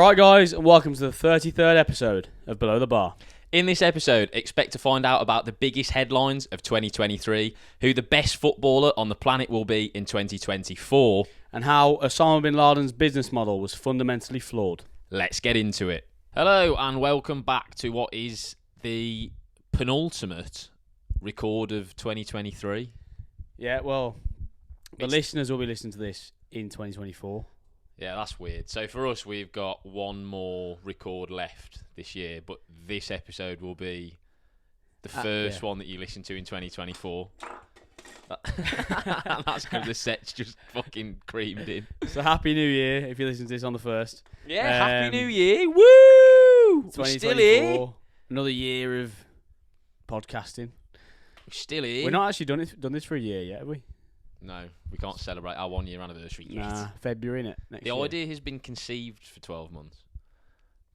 Alright guys, and welcome to the 33rd episode of Below the Bar. In this episode, expect to find out about the biggest headlines of 2023, who the best footballer on the planet will be in 2024, and how Osama Bin Laden's business model was fundamentally flawed. Let's get into it. Hello and welcome back to what is the penultimate record of 2023. Yeah, well, the listeners will be listening to this in 2024. Yeah, that's weird. So for us, we've got one more record left this year, but this episode will be the first one that you listen to in 2024. That's because the set's just fucking creamed in. So happy New Year if you listen to this on the 1st. Yeah, happy New Year. Woo! We're still here. Another year of podcasting. We're still here. We're not actually done this for a year yet, have we? No, we can't celebrate our 1 year anniversary yet. Nah, February, innit? The idea has been conceived for 12 months,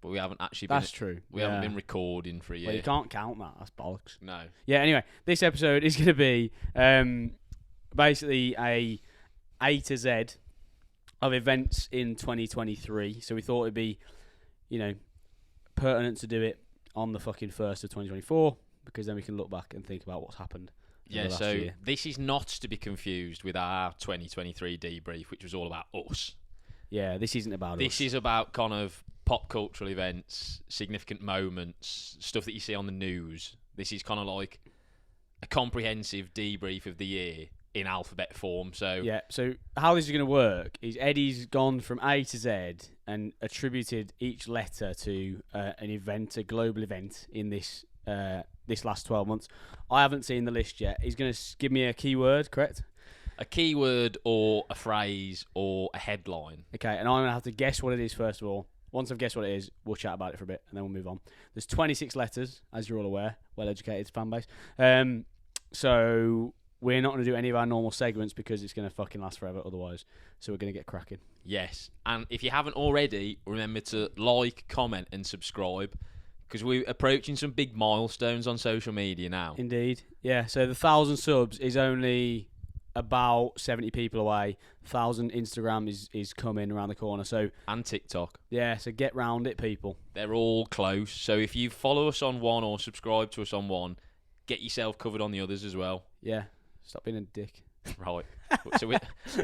but we haven't actually That's true. We haven't been recording for a year. Well, you can't count that. That's bollocks. No. Yeah, anyway, this episode is going to be basically A to Z of events in 2023. So we thought it'd be, pertinent to do it on the fucking 1st of 2024 because then we can look back and think about what's happened. Yeah, so this is not to be confused with our 2023 debrief, which was all about us. Yeah, this isn't about us. This is about kind of pop cultural events, significant moments, stuff that you see on the news. This is kind of like a comprehensive debrief of the year in alphabet form. So yeah, so how this is going to work is Eddie's gone from A to Z and attributed each letter to an event, a global event in this last 12 months. I haven't seen the list yet. He's going to give me a keyword, correct? A keyword or a phrase or a headline. Okay, and I'm going to have to guess what it is first of all. Once I've guessed what it is, we'll chat about it for a bit and then we'll move on. There's 26 letters, as you're all aware. Well-educated fan base. So we're not going to do any of our normal segments because it's going to fucking last forever otherwise. So we're going to get cracking. Yes, and if you haven't already, remember to like, comment and subscribe. Because we're approaching some big milestones on social media now. Indeed. Yeah, so the 1,000 subs is only about 70 people away. 1,000 Instagram is coming around the corner. So and TikTok. Yeah, so get round it, people. They're all close. So if you follow us on one or subscribe to us on one, get yourself covered on the others as well. Yeah, stop being a dick. Right. So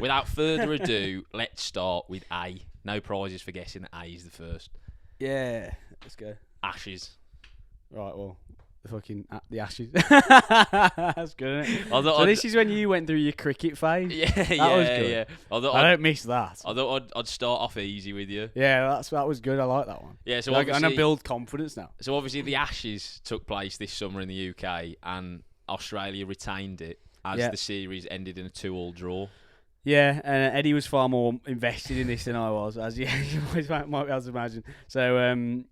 without further ado, let's start with A. No prizes for guessing that A is the first. Yeah, let's go. Ashes. Right, well, the Ashes. That's good, isn't it? So this is when you went through your cricket phase? Yeah, that was good. Yeah. I don't miss that. I thought I'd start off easy with you. Yeah, that was good. I like that one. Yeah, so I'm going to build confidence now. So obviously the Ashes took place this summer in the UK and Australia retained it as the series ended in a 2-2 draw. Yeah, and Eddie was far more invested in this than I was, as you always might be able to imagine. So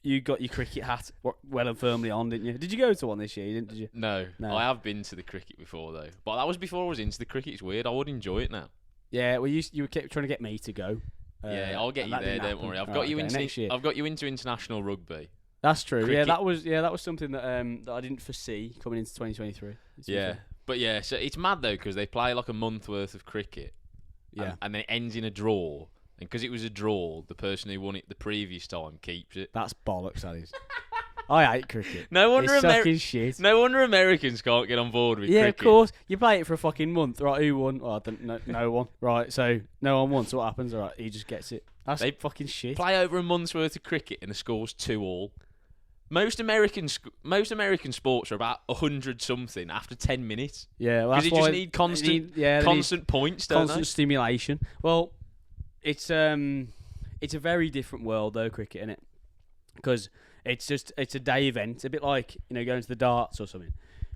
you got your cricket hat well and firmly on, didn't you? Did you go to one this year? Did you? No, I have been to the cricket before though, but that was before I was into the cricket. It's weird. I would enjoy it now. Yeah, well, you kept trying to get me to go. Yeah, I'll get you there. Don't worry. I've got you into international rugby. That's true. Cricket. Yeah, that was something that I didn't foresee coming into 2023. Yeah, but yeah, so it's mad though because they play like a month worth of cricket. Yeah, and then it ends in a draw. And because it was a draw, the person who won it the previous time keeps it. That's bollocks, that is. I hate cricket. No wonder shit. No wonder Americans can't get on board with cricket. Yeah, of course. You play it for a fucking month, right? Who won? Oh, no one. Right, so no one won. So what happens? All right, he just gets it. That's fucking shit. Play over a month's worth of cricket and the score's 2-2. Most American sports are about 100 something after 10 minutes. Yeah, well, because you just need constant points, don't constant stimulation. Well. It's a very different world though, cricket, isn't it? Because it's a day event, a bit like going to the darts or something.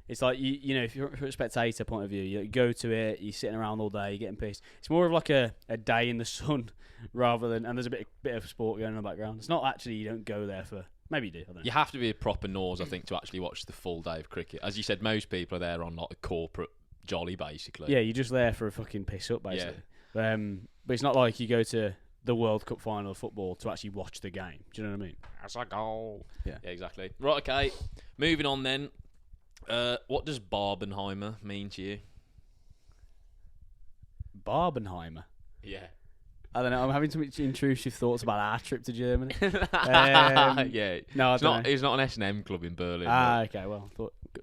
It's like if you're from a spectator point of view, you go to it, you're sitting around all day, you're getting pissed. It's more of like a day in the sun rather than, and there's a bit of sport going on in the background. It's not actually, you don't go there for, maybe you do, I don't know. You have to be a proper nose, I think, to actually watch the full day of cricket. As you said, most people are there on like a corporate jolly, basically. Yeah, you're just there for a fucking piss up, basically. Yeah. But it's not like you go to the World Cup final of football to actually watch the game. Do you know what I mean? That's a goal. Yeah, exactly. Right, okay. Moving on then. What does Barbenheimer mean to you? Barbenheimer? Yeah. I don't know. I'm having some intrusive thoughts about our trip to Germany. Yeah. No, I don't know. It's not an S&M club in Berlin. Okay. Well,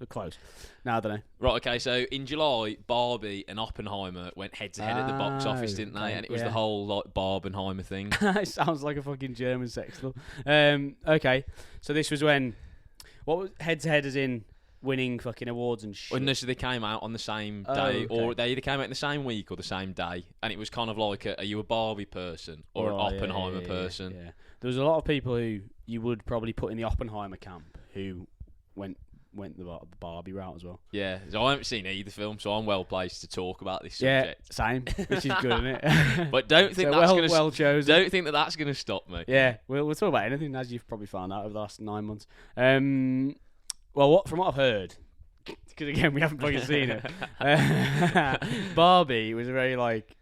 close. No, I don't know. Right, okay, so in July, Barbie and Oppenheimer went head-to-head at the box office, didn't they? Okay, And it was the whole, like, Barbenheimer thing. It sounds like a fucking German sex club. Okay, so this was when... What was head-to-head as in winning fucking awards and shit? Well, no, so they came out on the same day, okay. or they either came out in the same week or the same day, and it was kind of like, are you a Barbie person or an Oppenheimer person? Yeah. There was a lot of people who you would probably put in the Oppenheimer camp who went the Barbie route as well. Yeah, so I haven't seen either film, so I'm well placed to talk about this subject. Yeah, same, which is good, isn't it? But don't think so that's well chosen. Don't think that's going to stop me. Yeah, we'll talk about anything, as you've probably found out over the last 9 months. Well, from what I've heard, because again we haven't fucking seen it, Barbie was a very like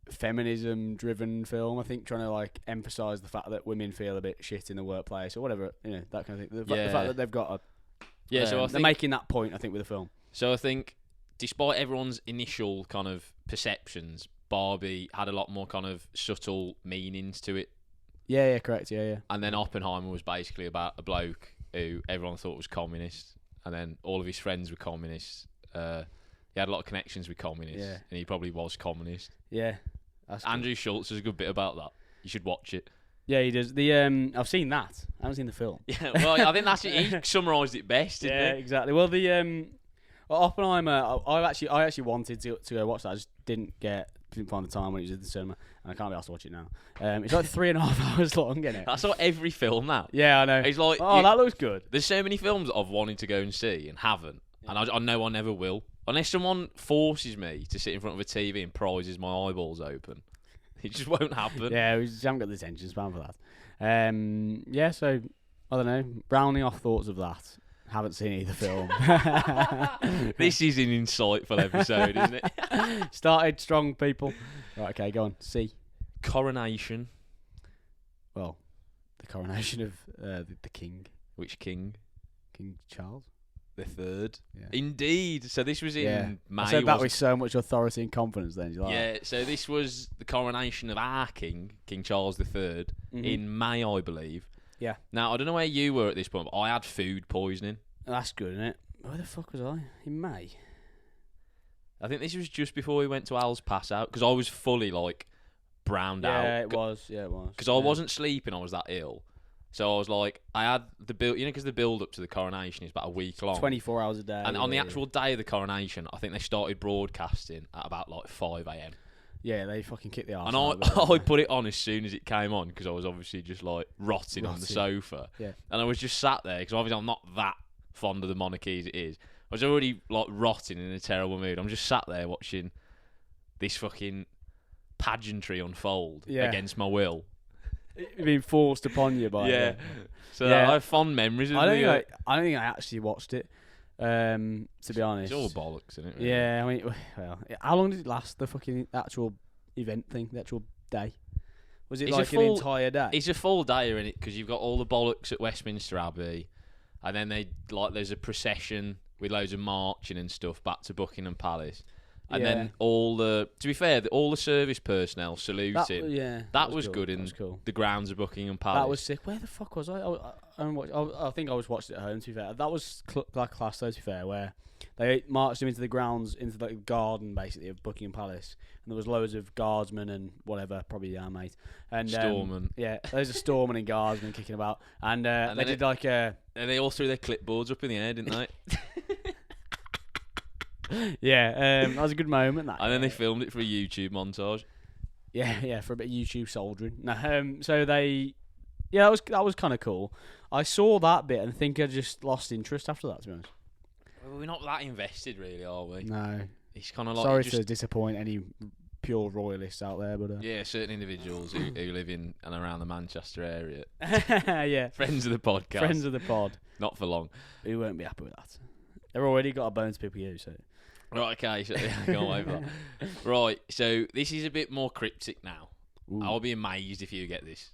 feminism-driven film. I think trying to like emphasise the fact that women feel a bit shit in the workplace or whatever, that kind of thing. The fact that they've got a so they're making that point, I think, with the film. So I think, despite everyone's initial kind of perceptions, Barbie had a lot more kind of subtle meanings to it. Yeah, correct. Yeah. And then Oppenheimer was basically about a bloke who everyone thought was communist, and then all of his friends were communists. He had a lot of connections with communists, and he probably was communist. Yeah. Andrew Schultz has a good bit about that. You should watch it. Yeah, he does. I've seen that. I haven't seen the film. Yeah, well, I think that's it. He summarised it best, didn't he? Yeah, exactly. Well, Oppenheimer, I actually wanted to go watch that. I just didn't find the time when it was in the cinema, and I can't be asked to watch it now. It's like 3.5 hours long, isn't it? That's like every film now. Yeah, I know. It's like, that looks good. There's so many films I've wanted to go and see and haven't, and I know I never will. Unless someone forces me to sit in front of a TV and prizes my eyeballs open. It just won't happen. Yeah, we just haven't got the attention span for that. So, I don't know. Rounding off thoughts of that. Haven't seen either film. This is an insightful episode, isn't it? Started strong, people. Right, okay, go on. C. Coronation. Well, the coronation of the king. Which king? King Charles. The third. Yeah. Indeed. So this was in May. I said that with so much authority and confidence then. Yeah, so this was the coronation of our king, King Charles III, in May, I believe. Yeah. Now, I don't know where you were at this point, but I had food poisoning. That's good, isn't it? Where the fuck was I? In May? I think this was just before we went to Al's pass out, because I was fully, like, browned out. Yeah, it was. Because I wasn't sleeping, I was that ill. So I was like, I had the build, because the build up to the coronation is about a week long. 24 hours a day. And on the actual day of the coronation, I think they started broadcasting at about like 5 a.m. Yeah, they fucking kicked the arse. And I put it on as soon as it came on because I was obviously just like rotting on the sofa. Yeah. And I was just sat there because obviously I'm not that fond of the monarchy as it is. I was already like rotting in a terrible mood. I'm just sat there watching this fucking pageantry unfold against my will. Being forced upon you by it. So I have fond memories of it. I don't think I actually watched it. To be honest, it's all bollocks, isn't it? Really? Yeah, I mean, well, how long did it last? The fucking actual event thing, the actual day. Was it like an entire day? It's a full day in it because you've got all the bollocks at Westminster Abbey, and then there's a procession with loads of marching and stuff back to Buckingham Palace. And then to be fair, all the service personnel saluting. That was good in the grounds of Buckingham Palace. That was sick. Where the fuck was I? I think I was watching it at home, to be fair. That was that class, though, to be fair, where they marched him into the grounds, into the garden, basically, of Buckingham Palace. And there was loads of guardsmen and whatever, probably our mate. And Stormmen. There's a stormmen and guardsmen kicking about. And they did like a... And they all threw their clipboards up in the air, didn't they? That was a good moment. And then they filmed it for a YouTube montage. Yeah, for a bit of YouTube soldiering. So they, that was kind of cool. I saw that bit and think I just lost interest after that. To be honest, well, we're not that invested, really, are we? No. It's kind of like sorry to disappoint any pure royalists out there, but certain individuals who live in and around the Manchester area. Yeah, friends of the podcast. Friends of the pod. Not for long. We won't be happy with that. They've already got a bone to pick with you, so. Right, okay, so go over that. Right, so this is a bit more cryptic now. Ooh. I'll be amazed if you get this.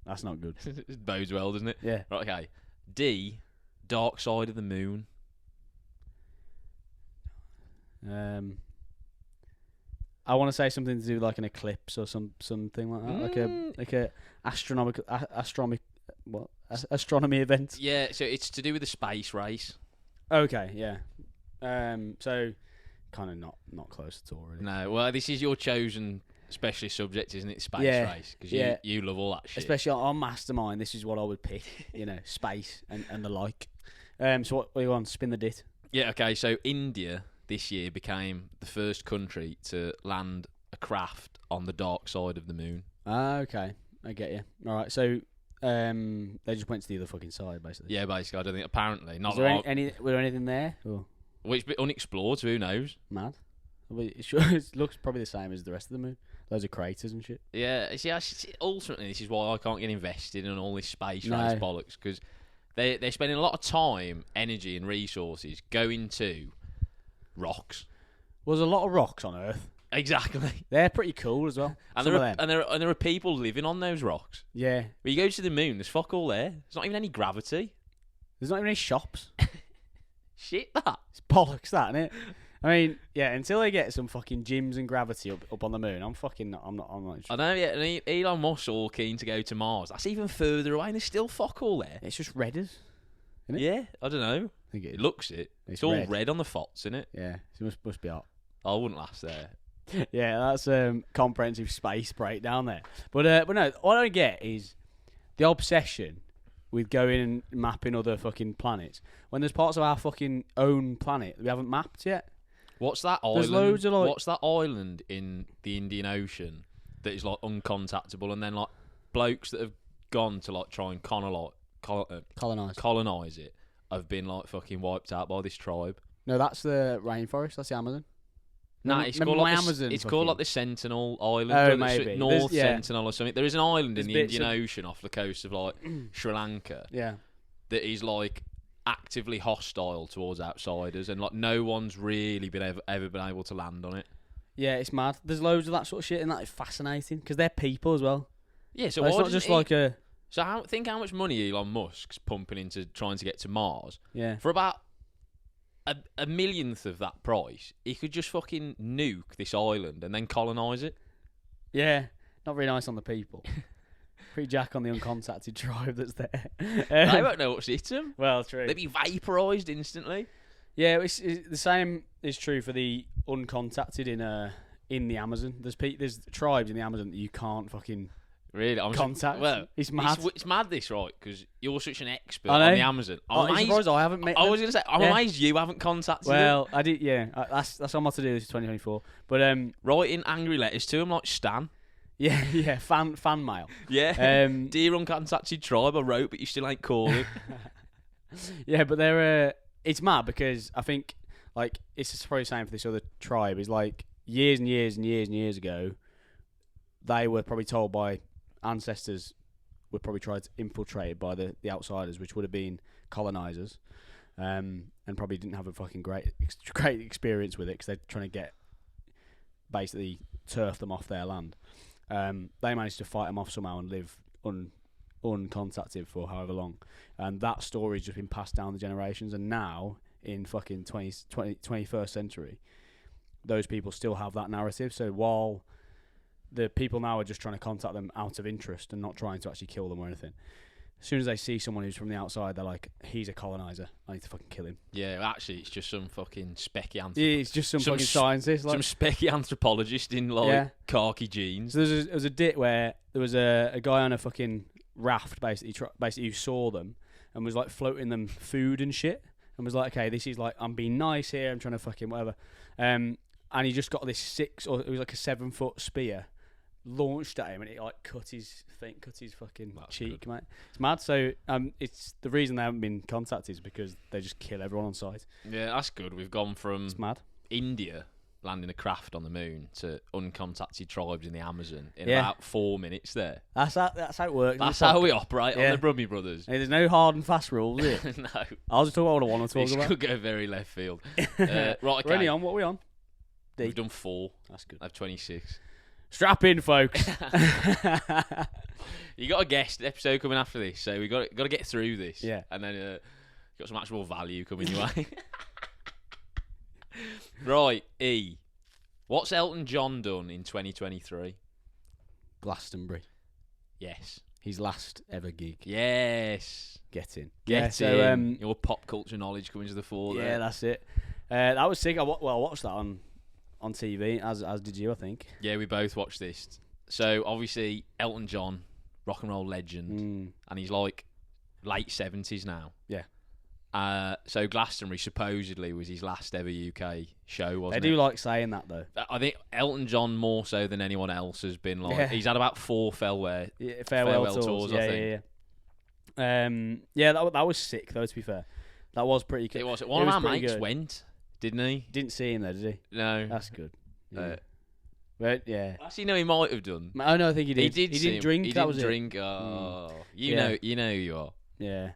That's not good. It bodes well, doesn't it? Yeah. Right, okay. D, Dark Side of the Moon. I want to say something to do with like an eclipse or something like that, like a astronomy event. Yeah, so it's to do with the space race. Okay, yeah. So kind of not close at all, really. No, well, this is your chosen specialist subject, isn't it? Space race, because you love all that shit. Especially on Mastermind, this is what I would pick. Space and the like. So what do you want? Spin the dit. Yeah, okay. So India this year became the first country to land a craft on the dark side of the moon. Okay, I get you. All right, so they just went to the other fucking side, basically. Yeah, basically. I don't think apparently not. Was there were there anything there? Or? Well, it's a bit unexplored, so who knows? Mad. It looks probably the same as the rest of the moon. Loads of craters and shit. Yeah, ultimately, this is why I can't get invested in all this space race bollocks, because they're spending a lot of time, energy, and resources going to rocks. Well, there's a lot of rocks on Earth. Exactly. They're pretty cool as well. And there are people living on those rocks. Yeah. But you go to the moon, there's fuck all there. There's not even any gravity. There's not even any shops. Shit, that. It's bollocks, that, isn't it? I mean, yeah. Until they get some fucking gyms and gravity up on the moon, I'm not. I know. Yeah. And Elon Musk's all keen to go to Mars. That's even further away, and there's still fuck all there. It's just redders. Isn't it? Yeah. I don't know. I think it looks it. It's all red on the fots, isn't it? Yeah. It must be hot. I wouldn't last there. Yeah, that's comprehensive space breakdown there. But no, what I don't get is the obsession with going and mapping other fucking planets when there's parts of our fucking own planet that we haven't mapped yet. What's that island? There's loads of What's that island in the Indian Ocean that is like uncontactable, and then like blokes that have gone to like try and colonize it have been like fucking wiped out by this tribe? No, that's the rainforest. That's the Amazon. Nah, it's called like the Sentinel Island. Oh, or maybe. North Sentinel or something. There is an island in the Indian Ocean off the coast of like Sri Lanka. Yeah. That is like actively hostile towards outsiders, and like no one's really been ever been able to land on it. Yeah, it's mad. There's loads of that sort of shit, and that is fascinating because they're people as well. Yeah, so it's not just like a. So think how much money Elon Musk's pumping into trying to get to Mars. Yeah. For about a millionth of that price, he could just fucking nuke this island and then colonise it. Yeah, not very nice on the people. Pretty jack on the uncontacted tribe that's there. They won't know what's hit them. Well, true. They'd be vaporised instantly. Yeah, it's the same is true for the uncontacted in the Amazon. There's tribes in the Amazon that you can't fucking really contact. Well, it's mad. It's mad, this, right? Because you're such an expert on the Amazon. I'm surprised I haven't met them. I was going to say, I'm amazed you haven't contacted them. Well, I did. Yeah, that's on my to do this 2024. But writing angry letters to them like Stan. Yeah, fan mail. Yeah. Dear uncontacted tribe, I wrote, but you still ain't calling. Yeah, but they're it's mad because I think like it's probably the same for this other tribe. Is like years and years and years and years ago, they were probably told by ancestors were probably tried to infiltrated by the outsiders, which would have been colonizers, and probably didn't have a fucking great experience with it because they're trying to get basically turf them off their land. They managed to fight them off somehow and live uncontacted for however long, and that story's just been passed down the generations. And now in fucking 21st century, those people still have that narrative. So while the people now are just trying to contact them out of interest and not trying to actually kill them or anything, as soon as they see someone who's from the outside, they're like, he's a colonizer, I need to fucking kill him. Yeah, actually, it's just some fucking specky it's just some fucking scientist. Some specky anthropologist in, like, khaki jeans. So there was a dit where there was a guy on a fucking raft, basically who saw them and was, like, floating them food and shit, and was like, okay, this is, like, I'm being nice here, I'm trying to fucking whatever. And he just got this it was like a 7-foot spear, launched at him, and it like cut his fucking cheek, mate. It's mad. So it's the reason they haven't been contacted is because they just kill everyone on sight. Yeah, that's good. We've gone from it's mad. India landing a craft on the moon to uncontacted tribes in the Amazon in about 4 minutes there. That's how it works. That's how we operate on the Brummy Brothers. Hey, there's no hard and fast rules, is it? No. I'll just talk about what I want to talk this about. could go very left field. Right, okay. We're only on. What are we on? We've done 4. That's good. I have 26. Strap in, folks. You got a guest episode coming after this, so we got to get through this. Yeah. And then got some actual value coming your way. Right, E. What's Elton John done in 2023? Glastonbury. Yes. His last ever gig. Yes. Get in. Get in. Your pop culture knowledge coming to the fore there. Yeah, that's it. That was sick. I watched that on TV, as did you, I think. Yeah, we both watched this. So, obviously, Elton John, rock and roll legend, and he's like late 70s now. Yeah. So Glastonbury supposedly was his last ever UK show, wasn't it? They do like saying that, though. I think Elton John more so than anyone else has been like. Yeah. He's had about 4 farewell tours, I think. Yeah, that was sick, though, to be fair. That was pretty good. It was. One of our mates went, didn't he? Didn't see him, though, did he? No. That's good. Yeah. But, yeah. Actually, no, he might have done. Oh, no, I think he did. He didn't drink. He didn't drink. Oh. You know who you are. Yeah.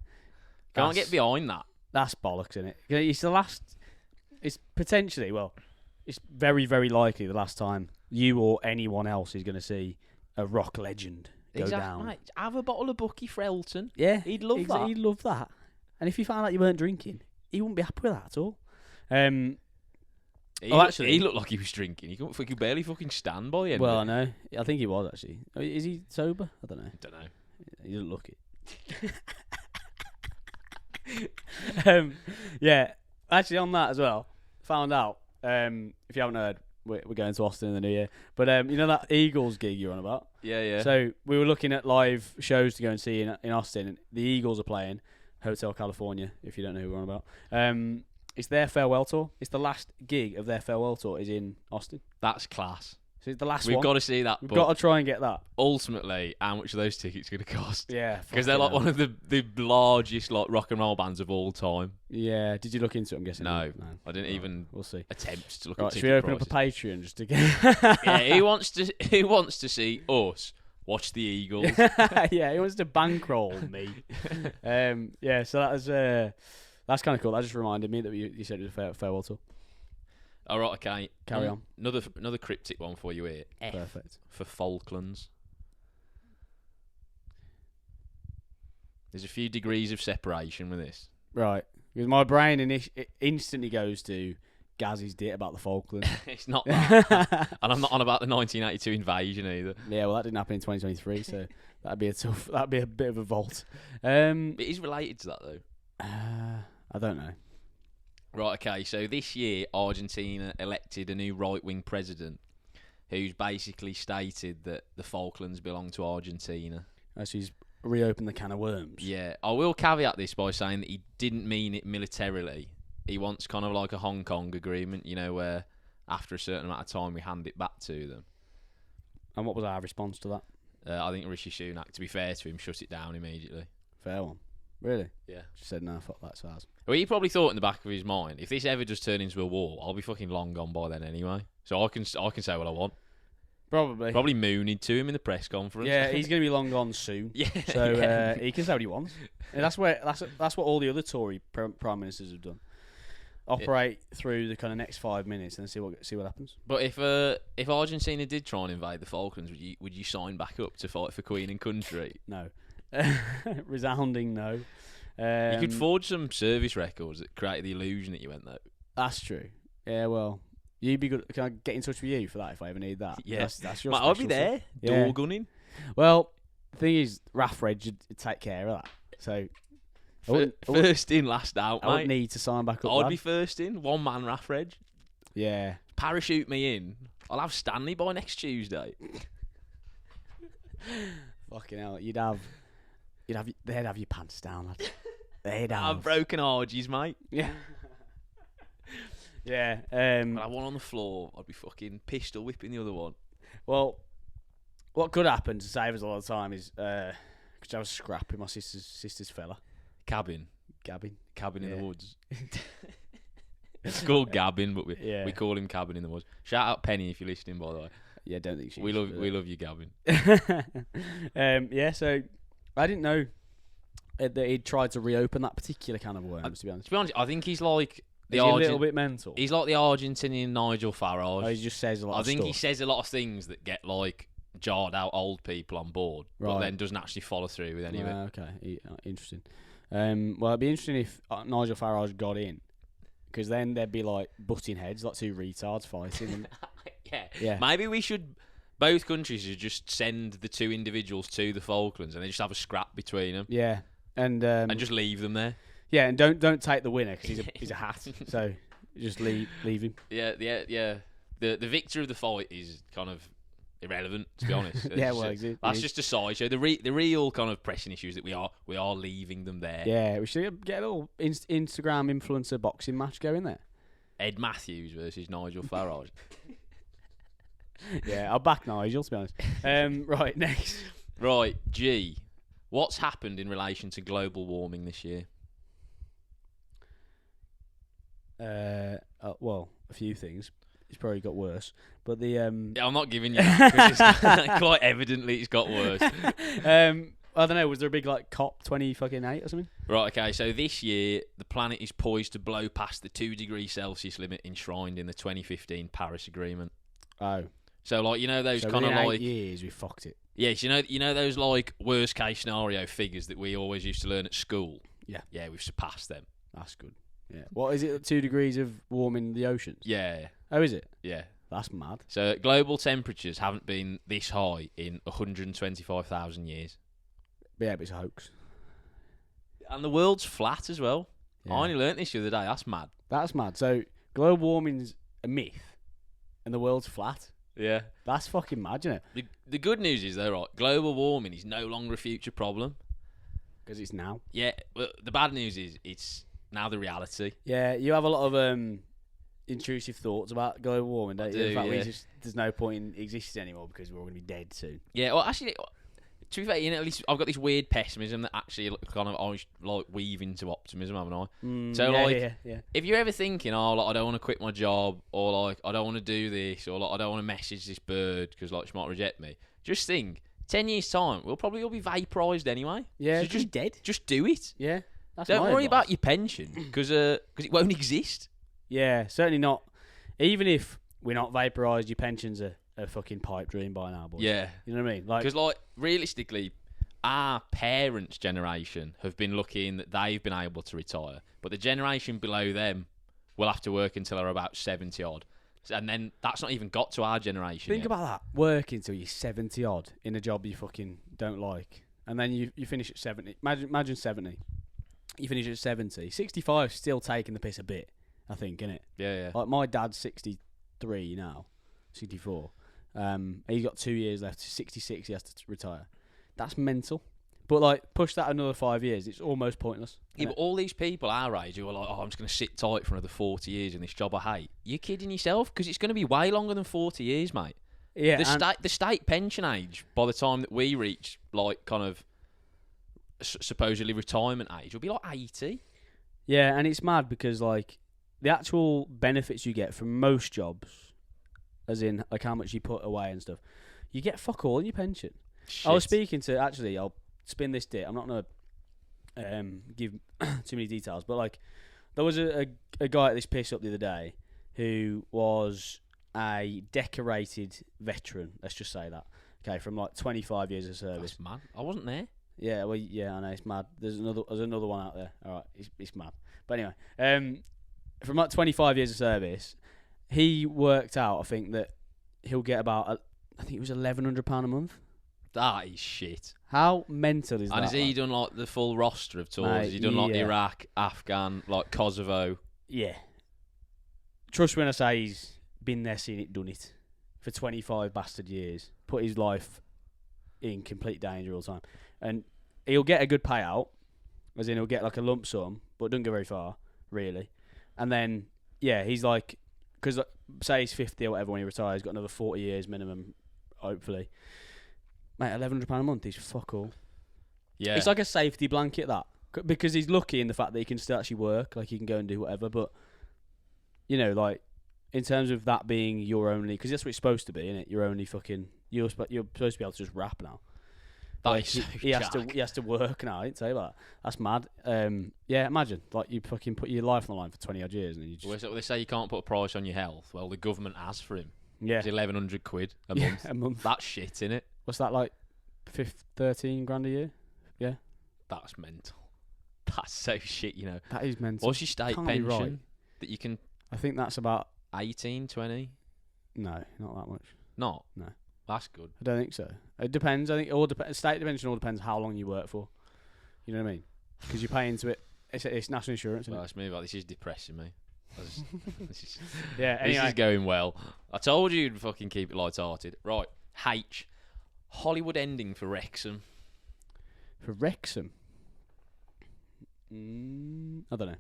Can't get behind that. That's bollocks, isn't it? It's the last. It's potentially, it's very, very likely the last time you or anyone else is going to see a rock legend go down. Mate, have a bottle of Bucky for Elton. Yeah, he'd love that. He'd love that. And if you found out you weren't drinking, he wouldn't be happy with that at all. Actually, he looked like he was drinking. He could barely fucking stand by the end. Well, I know. I think he was actually. Is he sober? I don't know. He doesn't look it. Yeah, actually on that as well, found out, if you haven't heard, we're going to Austin in the new year, but you know that Eagles gig you're on about? Yeah. So we were looking at live shows to go and see in Austin, and the Eagles are playing Hotel California, if you don't know who we're on about. It's their farewell tour. It's the last gig of their farewell tour is in Austin. That's class. So it's the last one. We've got to see that. We've got to try and get that. Ultimately, how much are those tickets going to cost? Yeah. Because they're like one of the largest like rock and roll bands of all time. Yeah. Did you look into it, I'm guessing? No. I didn't even We'll see. Attempt to look at ticket should we open prices. up a Patreon just to get... Yeah, he wants to see us watch the Eagles. Yeah, he wants to bankroll me. Yeah, so that's kind of cool. That just reminded me that you said it was a farewell tour. All right, okay. Carry on. Another cryptic one for you here. Perfect. For Falklands. There's a few degrees of separation with this. Right. Because my brain instantly goes to Gazzy's dit about the Falklands. It's not that. And I'm not on about the 1982 invasion either. Yeah, well, that didn't happen in 2023, so that'd be a bit of a vault. It is related to that, though. I don't know. Right, okay, so this year Argentina elected a new right-wing president who's basically stated that the Falklands belong to Argentina. So he's reopened the can of worms. Yeah, I will caveat this by saying that he didn't mean it militarily. He wants kind of like a Hong Kong agreement, where after a certain amount of time we hand it back to them. And what was our response to that? I think Rishi Sunak, to be fair to him, shut it down immediately. Fair one. Really? Yeah. Just said, no, fuck that's ours. Well, he probably thought in the back of his mind, if this ever does turn into a war, I'll be fucking long gone by then anyway. So I can say what I want. Probably mooning to him in the press conference. Yeah, he's going to be long gone soon. Yeah. So he can say what he wants. And that's what all the other Tory prime ministers have done. Operate through the kind of next 5 minutes and see what happens. But if Argentina did try and invade the Falklands, would you sign back up to fight for Queen and country? No. Resounding no. You could forge some service records that create the illusion that you went though. That's true. Yeah, well, you'd be good. Can I get in touch with you for that if I ever need that? Yeah, that's your. I'll be there. Door gunning. Well, the thing is, Raf Reg would take care of that. So first in, last out. I wouldn't need to sign back up. I'd be first in. One man, Raf Reg. Yeah. Parachute me in. I'll have Stanley by next Tuesday. Fucking hell, they'd have your pants down, lad. They'd have. I've broken orgies, mate. Yeah. Yeah. I'd have one on the floor. I'd be fucking pistol whipping the other one. Well, what could happen to save us a lot of time is because I was scrapping my sister's fella. Cabin in the woods. It's called Gabbin, but we call him Cabin in the woods. Shout out Penny if you're listening, by the way. Yeah, don't think we love you, Gavin. Yeah, so I didn't know that he'd tried to reopen that particular can of worms. To be honest, I think he's like a little bit mental. He's like the Argentinian Nigel Farage. Oh, he just says a lot. I think he says a lot of things that get like jarred out old people on board, but then doesn't actually follow through with any of it. Okay, interesting. Well, it'd be interesting if Nigel Farage got in, because then there'd be like butting heads, like two retards fighting. And Yeah. Maybe we should. Both countries should just send the 2 individuals to the Falklands, and they just have a scrap between them, Yeah, and just leave them there. yeah, and don't take the winner because he's a hat. So just leave him. Yeah. The victor of the fight is kind of irrelevant, to be honest. Yeah, well, exactly. That's just a sideshow. The real kind of pressing issue is that we are leaving them there. Yeah, we should get a little Instagram influencer boxing match going there. Ed Matthews versus Nigel Farage. Yeah, I'll back Nigel, to be honest. Right, next. Right, G. What's happened in relation to global warming this year? Well, a few things. It's probably got worse, but the Yeah, I'm not giving you that, 'cause it's quite evidently it's got worse. I don't know. Was there a big like COP 20 or something? Right, okay. So this year, the planet is poised to blow past the 2°C limit enshrined in the 2015 Paris Agreement. Oh, So like those so kind of within like 8 years we fucked it. yes, you know those like worst case scenario figures that we always used to learn at school. Yeah, we've surpassed them. That's good. Yeah. What is it? 2 degrees of warming the oceans? Yeah, Oh, is it? yeah. That's mad. So global temperatures haven't been this high in 125,000 years, But yeah, but it's a hoax. and the world's flat as well. Yeah. I only learnt this the other day. That's mad. That's mad. So global warming's a myth, and the world's flat. Yeah. That's fucking mad, isn't it? The good news is though, right? Global warming is no longer a future problem. Because it's now. Yeah. Well, the bad news is it's now the reality. Yeah, you have a lot of intrusive thoughts about global warming, don't you? do, In fact, yeah. there's no point in existing anymore because we're all going to be dead soon. Yeah. Well, actually, to be fair, at least I've got this weird pessimism that actually kind of I like weave into optimism, haven't I? So, yeah, like, yeah. If you're ever thinking, oh, like I don't want to quit my job, or like I don't want to do this, or like I don't want to message this bird because like she might reject me, just think, 10 years time, we'll probably all be vaporised anyway. Yeah, So just just dead. just do it. Yeah, that's Don't my worry advice. about your pension because it won't exist. Yeah, certainly not. Even if we're not vaporised, your pension's a fucking pipe dream by now, boys. Yeah. You know what I mean? Like, Because, like, realistically, our parents' generation have been lucky in that they've been able to retire, but the generation below them will have to work until they're about 70 odd, and then that's not even got to our generation. think yet. about that. Working till you're 70 odd in a job you fucking don't like, and then you finish at 70. Imagine 70. You finish at 70. 65 still taking the piss a bit, I think, innit? Yeah. Like my dad's 63 now, 64. He's got 2 years left. 66, he has to retire. That's mental. But like, push that another 5 years, it's almost pointless. Yeah, innit? but all these people our age who are like, oh, I'm just going to sit tight for another 40 years in this job I hate. You're kidding yourself? Because it's going to be way longer than 40 years, mate. Yeah, The state pension age, by the time that we reach, like, kind of supposedly retirement age, will be like 80. yeah, and it's mad because like the actual benefits you get from most jobs, as in like how much you put away and stuff, you get fuck all in your pension. Shit. I was speaking to, actually, I'll spin this dit. I'm not going to give too many details, but like there was a guy at this piss up the other day who was a decorated veteran, let's just say that, okay, from like 25 years of service. That's mad. I wasn't there. Yeah, well, yeah, I know, it's mad. There's another one out there. All right, it's mad. But anyway, from like 25 years of service, he worked out, I think, that he'll get about, I think it was £1,100 a month. That is shit. How mental is that? And has he like? done like the full roster of tours? Mate, Has he done like yeah. Iraq, Afghan, like Kosovo? Yeah. Trust me when I say he's been there, seen it, done it. For 25 bastard years. Put his life in complete danger all the time. And he'll get a good payout, as in he'll get like a lump sum, but doesn't go very far, really. And then, yeah, he's like, because say he's 50 or whatever when he retires, he's got another 40 years minimum, hopefully. Mate, £1,100 a month is fuck all. Yeah. It's like a safety blanket, that. Because he's lucky in the fact that he can still actually work, like he can go and do whatever, but, you know, like, in terms of that being your only, because that's what it's supposed to be, isn't it? Your only fucking, you're supposed to be able to just rap now. That Like, is so he has to work now. I didn't tell you that. That's mad. Yeah, imagine like you fucking put your life on the line for 20 odd years and you just Well, they say you can't put a price on your health. Well, the government has for him. yeah It's 1,100 quid a Yeah, month. a month. That's shit, innit? What's that like? 13 grand a year? Yeah, That's mental. That's so shit, you know. that is mental. What's your state Can't be pension right. that you can I think that's about 18, 20? No, not that much. Not? No. That's good. I don't think so. It depends. I think it all depends. State pension all depends how long you work for. You know what I mean? Because you pay into it. It's national insurance. Isn't Well, it? it's me, but this is depressing me. This Yeah. Anyway. is going well. I told you you'd fucking keep it light-hearted. Right. H. Hollywood ending for Wrexham. For Wrexham. I don't know.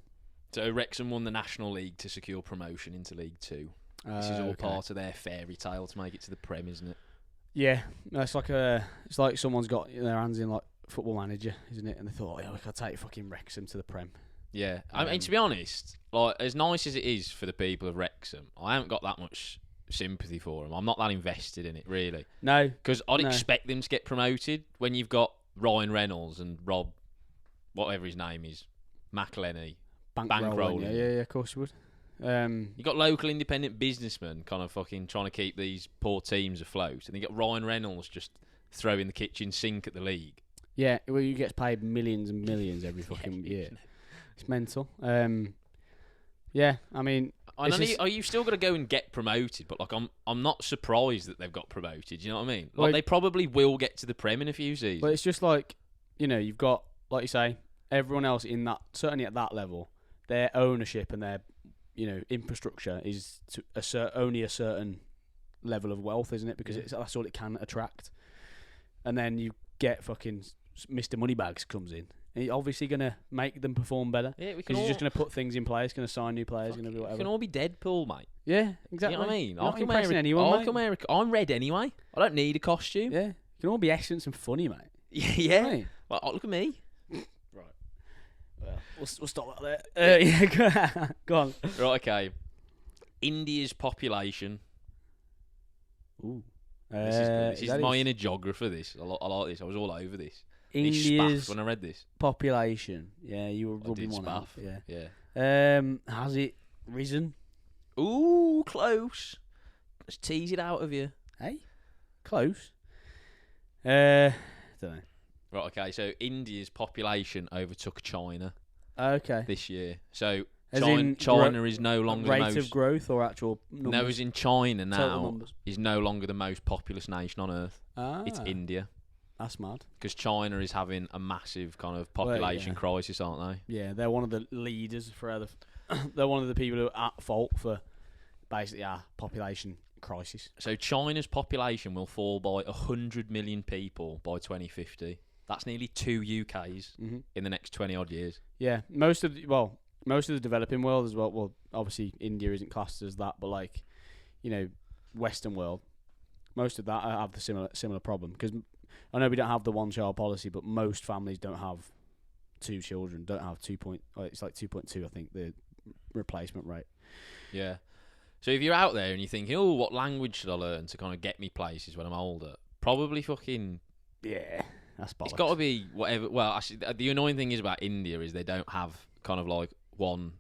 So Wrexham won the National League to secure promotion into League Two. This is all Okay. part of their fairy tale to make it to the Prem, isn't it? Yeah, no, it's like someone's got their hands in like Football Manager, isn't it? And they thought, oh, yeah, we could take fucking Wrexham to the Prem. Yeah. I mean, to be honest, like as nice as it is for the people of Wrexham, I haven't got that much sympathy for them. I'm not that invested in it, really. No. Because I'd No. expect them to get promoted when you've got Ryan Reynolds and Rob, whatever his name is, McElhenney. Bankrolling. Yeah, of course you would. You got local independent businessmen kind of fucking trying to keep these poor teams afloat, and you got Ryan Reynolds just throwing the kitchen sink at the league. Yeah, well, you get paid millions and millions every fucking year. It's mental. Yeah, I mean, Are you still going to go and get promoted? But like, I'm not surprised that they've got promoted. You know what I mean? Like, Well, they probably will get to the Prem in a few seasons. but it's just like, you've got, like you say, everyone else in that, certainly at that level, their ownership and their, infrastructure is to only a certain level of wealth, isn't it? Because that's all it can attract. And then you get fucking Mr. Moneybags comes in. He's obviously going to make them perform better. Yeah, we can Because he's just going to put things in place, going to sign new players, going to do We whatever. can all be Deadpool, mate. Yeah, exactly. You know what I mean? You're not impressing anyone, mate. I'm red anyway. I don't need a costume. Yeah, you can all be Essence and funny, mate. Yeah. Right. Well, look at me. Right. Well, we'll stop that there. Yeah, go on. Right, okay. India's population. Ooh. This is good. This is my inner geographer, this. I like this. I was all over this. India's India's when I read this. population. Yeah, you were I rubbing did one out. spaff. Yeah. Has it risen? Ooh, close. Let's tease it out of you. Hey, close. Don't know. Right, okay. So India's population overtook China Okay. this year. So As China, in China is no longer the rate most. of growth or actual numbers? No, as in China Total now numbers. is no longer the most populous nation on earth. It's India. That's mad. Because China is having a massive kind of population yeah. crisis, aren't they? Yeah, they're one of the leaders for they're one of the people who are at fault for basically our population crisis. So China's population will fall by 100 million people by 2050. That's nearly 2 UKs in the next 20 odd years. Yeah, most of the developing world as well. Well, obviously India isn't classed as that, but like, Western world, most of that have the similar problem. Because I know we don't have the one-child policy, but most families don't have 2 children. Don't have it's like 2.2, I think, the replacement rate. Yeah. So if you're out there and you're thinking, oh, what language should I learn to kind of get me places when I'm older? Probably fucking... Yeah, that's bollocks. It's got to be whatever... Well, actually, the annoying thing is about India is they don't have kind of like one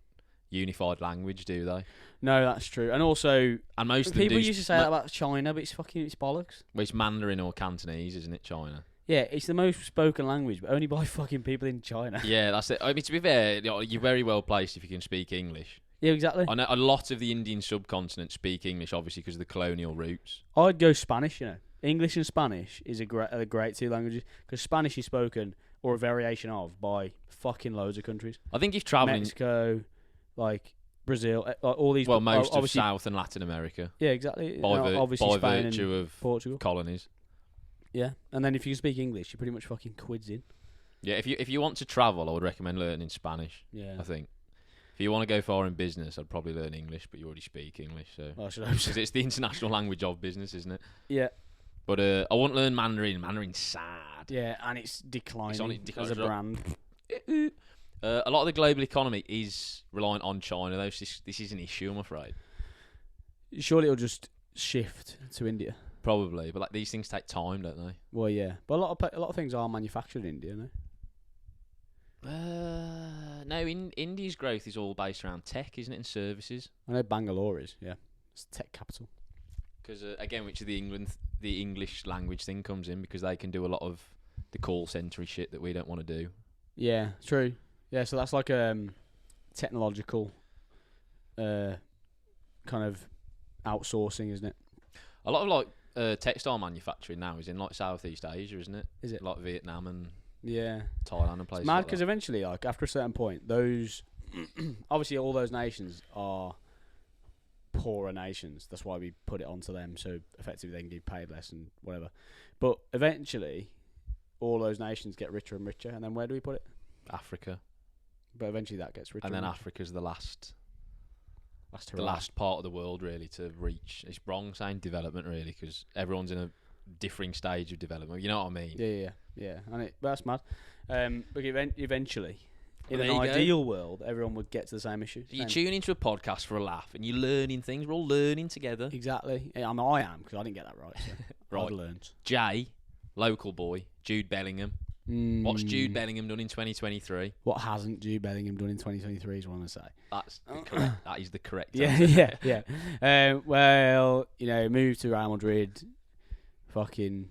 unified language, do they? No, that's true. And also, And most of them people do used to say that about China, but it's bollocks. Well, it's Mandarin or Cantonese, isn't it, China? Yeah, it's the most spoken language, but only by fucking people in China. Yeah, that's it. I mean, to be fair, you're very well placed if you can speak English. Yeah, exactly. I know a lot of the Indian subcontinent speak English, obviously, because of the colonial roots. I'd go Spanish, English and Spanish is a great 2 languages, because Spanish is spoken, or a variation of, by fucking loads of countries. I think if travelling... Mexico, like Brazil, like all these... Well, most of obviously, South and Latin America. Yeah, exactly. by Obviously Spain virtue and of Portugal. colonies. Yeah, and then if you can speak English, you're pretty much fucking quids in. Yeah, if you want to travel, I would recommend learning Spanish. Yeah. I think. If you want to go far in business, I'd probably learn English, but you already speak English, so... Well, I should hope so. Because it's the international language of business, isn't it? Yeah. But I won't learn Mandarin. Mandarin's sad. Yeah, and it's declining decline as a brand. A lot of the global economy is reliant on China, though. So this is an issue, I'm afraid. Surely it'll just shift to India. Probably, but like these things take time, don't they? Well, yeah, but a lot of things are manufactured in India, no? No. India's growth is all based around tech, isn't it, and services? I know Bangalore is, yeah, it's tech capital. Because again, which is the English language thing comes in because they can do a lot of the call centre shit that we don't want to do. Yeah, true. Yeah, so that's like technological kind of outsourcing, isn't it? A lot of like textile manufacturing now is in like Southeast Asia, isn't it? Is it? Like Vietnam and Yeah. Thailand and places. It's mad like because that. eventually, like after a certain point, those obviously all those nations are poorer nations. That's why we put it onto them, so effectively they can get paid less and whatever. But eventually, all those nations get richer and richer, and then where do we put it? Africa, But eventually that gets richer. and then richer. Africa's the last That's the last part of the world really to reach. It's wrong saying development really because everyone's in a differing stage of development. You know what I mean? Yeah. And that's mad. But eventually, in Well, an there you go. ideal world, everyone would get to the same issue. So you Same- tune into a podcast for a laugh and you're learning things. We're all learning together. Exactly. I am because I didn't get that right. So Right. I've learned. Jay, local boy, Jude Bellingham. What's Jude Bellingham done in 2023? What hasn't Jude Bellingham done in 2023 is what I'm going to say. That's the correct. That is the correct. Yeah, answer. yeah. Well, moved to Real Madrid, fucking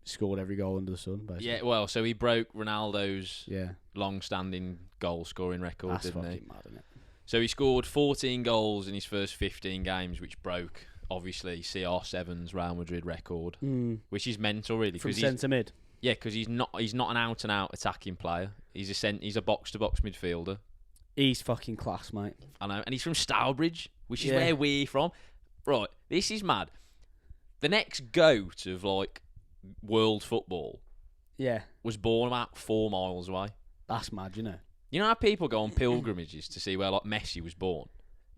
scored every goal under the sun, basically. Yeah, well, so he broke Ronaldo's Yeah. long-standing goal-scoring record, That's didn't he? fucking mad, isn't it? So he scored 14 goals in his first 15 games, which broke, obviously, CR7's Real Madrid record, which is mental, really. From 'cause centre mid. Yeah, because he's not an out-and-out attacking player. He's a box-to-box midfielder. He's fucking class, mate. I know, and he's from Stourbridge, which is Yeah. where we're from. Right, this is mad. The next GOAT of, like, world football Yeah. was born about 4 miles away. That's mad, you know. You know how people go on pilgrimages to see where, like, Messi was born?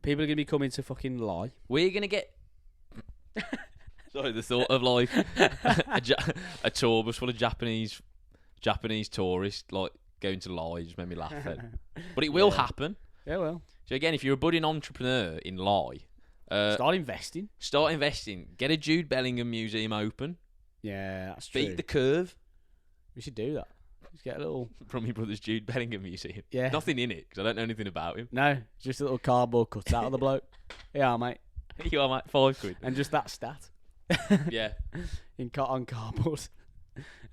People are going to be coming to fucking lie. We're going to get... Sorry, the thought of, like, a tour bus full of Japanese tourists, like, going to lie just made me laugh then. But it will happen. Yeah, well. So, again, if you're a budding entrepreneur in lie, Start investing. start investing. Get a Jude Bellingham museum open. Yeah, that's true. Beat the curve We should do that. Just get a little... from your brother's Jude Bellingham museum. Yeah. Nothing in it, because I don't know anything about him. No, just a little cardboard cut out of the bloke. Yeah, mate. You are, mate, £5. And just that stat. Yeah. On cardboard.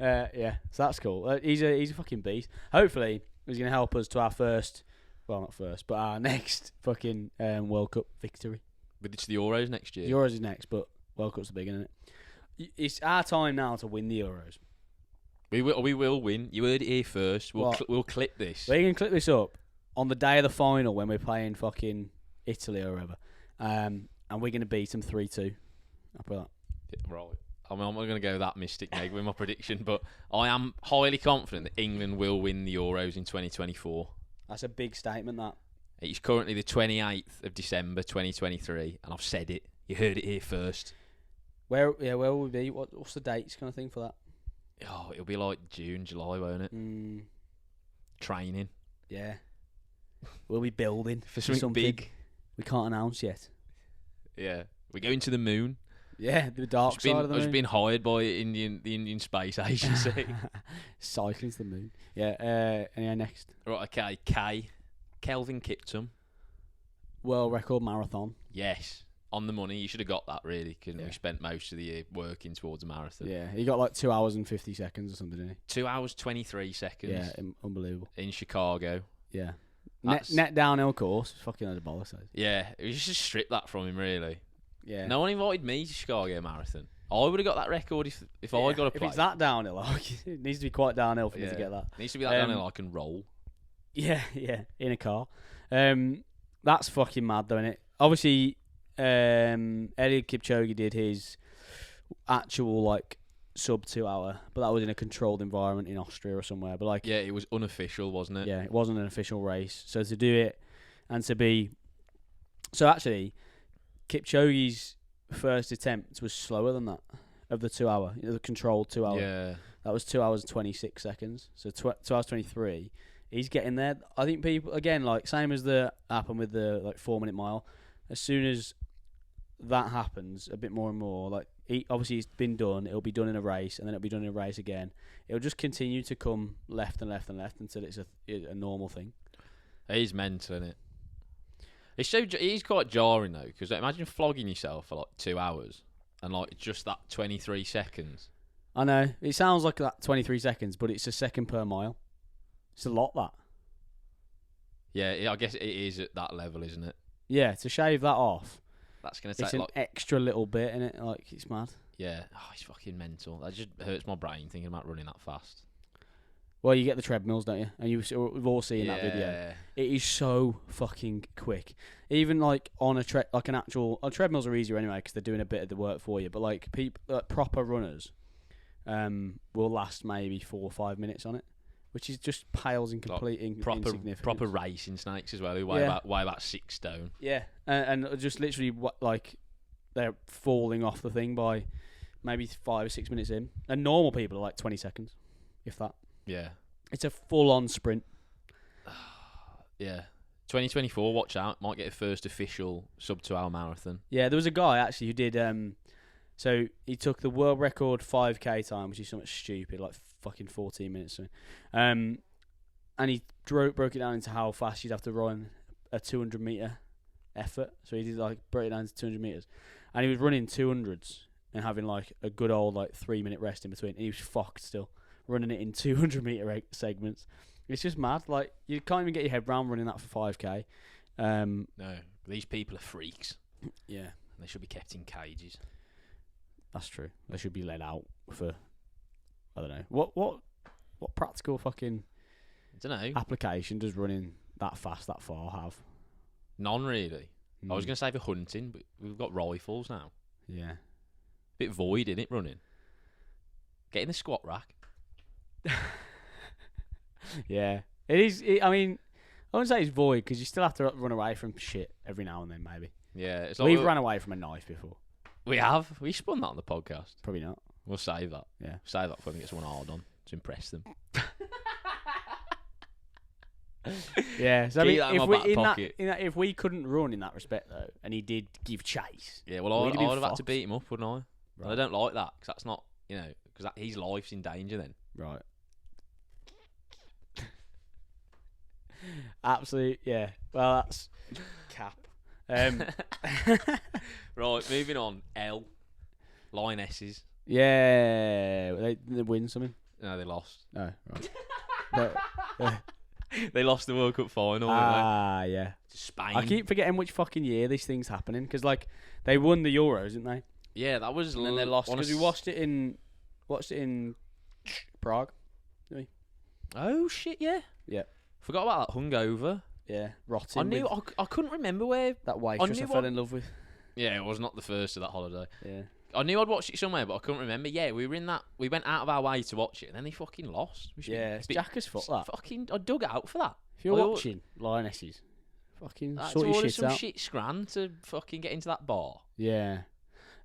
Yeah, so that's cool. He's a fucking beast. Hopefully, he's going to help us to our not first, but our next fucking World Cup victory. But it's the Euros next year. The Euros is next, but World Cup's the big one, isn't it? It's our time now to win the Euros. We will win. You heard it here first. We'll clip this. We're going to clip this up on the day of the final when we're playing fucking Italy or whatever. And we're going to beat them 3-2. I'll put that. Yeah, right. I'm not going to go that mystic, Meg, with my prediction, but I am highly confident that England will win the Euros in 2024. That's a big statement, that. It's currently the 28th of December 2023, and I've said it. You heard it here first. Where will we be? What's the dates kind of thing for that? Oh, it'll be like June, July, won't it? Training. Yeah. We'll be building For something big. We can't announce yet. Yeah. We're going to the moon. Yeah, the dark side of the I was moon. being hired by the Indian Space Agency. Cycling to the moon. Yeah, next. Right, okay. Kelvin Kiptum. World record marathon. Yes. On the money. You should have got that, really, because we spent most of the year working towards a marathon. Yeah, he got like 2 hours and 50 seconds or something, didn't 2 hours, 23 seconds. he? Yeah, unbelievable. In Chicago. Yeah. That's- Net downhill course. Fucking load of bollocks. Those. Yeah, we should just strip that from him, really. Yeah. No one invited me to Chicago Marathon. I would have got that record if I got a If play. it's that downhill, like, it needs to be quite downhill for me to get that. It needs to be that downhill I can roll. Yeah, in a car. That's fucking mad, though, innit? Obviously, Eliud Kipchoge did his actual, like, sub 2 hour, but that was in a controlled environment in Austria or somewhere. But, like, Yeah, it was unofficial, wasn't it? yeah, it wasn't an official race. So to do it and to be... So, actually, Kipchoge's first attempt was slower than that, of the 2 hour, the controlled 2 hour. Yeah. That was 2 hours and 26 seconds. So 2 hours 23. He's getting there. I think people, again, like same as the happened with the like 4 minute mile. As soon as that happens, a bit more and more, like obviously it's been done. It'll be done in a race, and then it'll be done in a race again. It'll just continue to come left and left and left until it's a normal thing. He's mental, isn't it? It's so he's quite jarring though, because imagine flogging yourself for like 2 hours and like just that 23 seconds. I know it sounds like that 23 seconds, but it's a second per mile. It's a lot, that. Yeah, I guess it is at that level, isn't it? Yeah, to shave that off, That's going to take It's an extra little bit, innit? Like, it's mad. Yeah. Oh, it's fucking mental. That just hurts my brain thinking about running that fast. Well, you get the treadmills, don't you? And we've all seen that video. It is so fucking quick. Even like on a treadmills are easier anyway because they're doing a bit of the work for you. But like proper runners, will last maybe 4 or 5 minutes on it, which is just pales in complete insignificance. Proper racing snakes as well, who weigh about 6 stone. Yeah, and just literally like they're falling off the thing by maybe 5 or 6 minutes in, and normal people are like 20 seconds, if that. Yeah. It's a full-on sprint. Yeah. 2024, watch out. Might get a first official sub-2-hour marathon. Yeah, there was a guy, actually, who did... so, he took the world record 5K time, which is something stupid, like fucking 14 minutes. And he broke it down into how fast you'd have to run a 200-metre effort. So, he did, like, broke it down to 200 metres. And he was running 200s and having, like, a good old, like, 3-minute rest in between. And he was fucked still. Running it in 200-metre segments. It's just mad. Like, you can't even get your head round running that for 5K. No, these people are freaks. Yeah. And they should be kept in cages. That's true. They should be let out for, I don't know. What practical fucking application does running that fast, that far have? None, really. I was going to say for hunting, but we've got rifles now. Yeah. Bit void, innit, running? Get in the squat rack. Yeah, it is. I mean, I wouldn't say it's void because you still have to run away from shit every now and then, maybe. Yeah, it's we've run away from a knife before. We have. We spun that on the podcast. Probably not. We'll save that. Yeah, save that for when we get someone hard on to impress them. Yeah, so I mean, if we couldn't run in that respect though, and he did give chase. Yeah, well, I'd have had to beat him up, wouldn't I? Right. And I don't like that because that's not, because his life's in danger then. Right. Absolutely, yeah. Well, that's cap. Right, moving on. Lionesses. Yeah, they win something. No, they lost. Oh, right. They lost the World Cup final. Yeah. To Spain. I keep forgetting which fucking year this thing's happening because like they won the Euros, didn't they? Yeah, that was. And then they lost because we watched it in Prague. Didn't we? Oh shit! Yeah. Yeah. Forgot about that hungover. Yeah, rotting. I couldn't remember where that waitress I fell in love with. Yeah, it was not the first of that holiday. Yeah. I knew I'd watched it somewhere, but I couldn't remember. Yeah, we were in that. We went out of our way to watch it, and then they fucking lost. Yeah, it's Jackass foot that. Fucking, I dug out for that. If you're watching Lionesses, fucking sort your shit out. Some shit scran to fucking get into that bar. Yeah.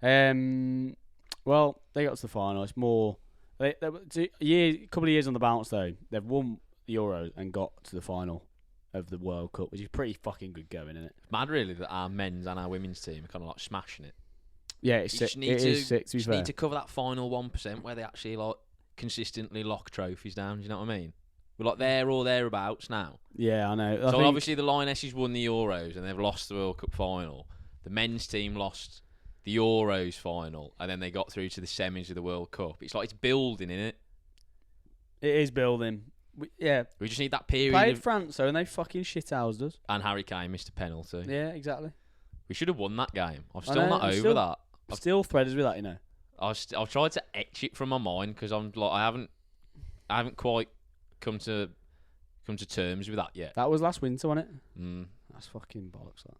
Well, they got to the final. It's more. A couple of years on the bounce though. They've won the Euros and got to the final of the World Cup, which is pretty fucking good going, isn't it? Mad, really, that our men's and our women's team are kind of like smashing it. Yeah, it's sick. It is sick, to be fair. Need to cover that final 1% where they actually like consistently lock trophies down. Do you know what I mean? We're like there or thereabouts now. Yeah, I know. So obviously the Lionesses won the Euros and they've lost the World Cup final. The men's team lost the Euros final and then they got through to the semis of the World Cup. It's like it's building, innit? It is building. We just need that period. Played France though, and they fucking shithoused us. And Harry Kane missed a penalty. Yeah, exactly. We should have won that game. I'm still not over that. I'm still threaded with that, you know. I've tried to etch it from my mind because I'm like I haven't quite come to terms with that yet. That was last winter, wasn't it? Mm. That's fucking bollocks. That.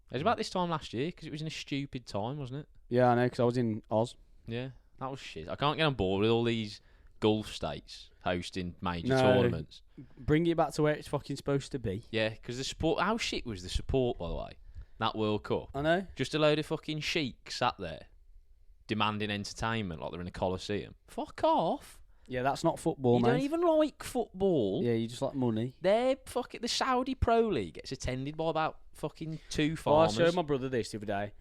It was about this time last year because it was in a stupid time, wasn't it? Yeah, I know because I was in Oz. Yeah, that was shit. I can't get on board with all these Gulf states hosting major tournaments. Bring it back to where it's fucking supposed to be. Yeah, because the support. How shit was the support, by the way? That World Cup. I know. Just a load of fucking sheiks sat there demanding entertainment like they're in a coliseum. Fuck off. Yeah, that's not football, mate. You don't even like football. Yeah, you just like money. The Saudi Pro League gets attended by about fucking 2 farmers. I showed my brother this the other day.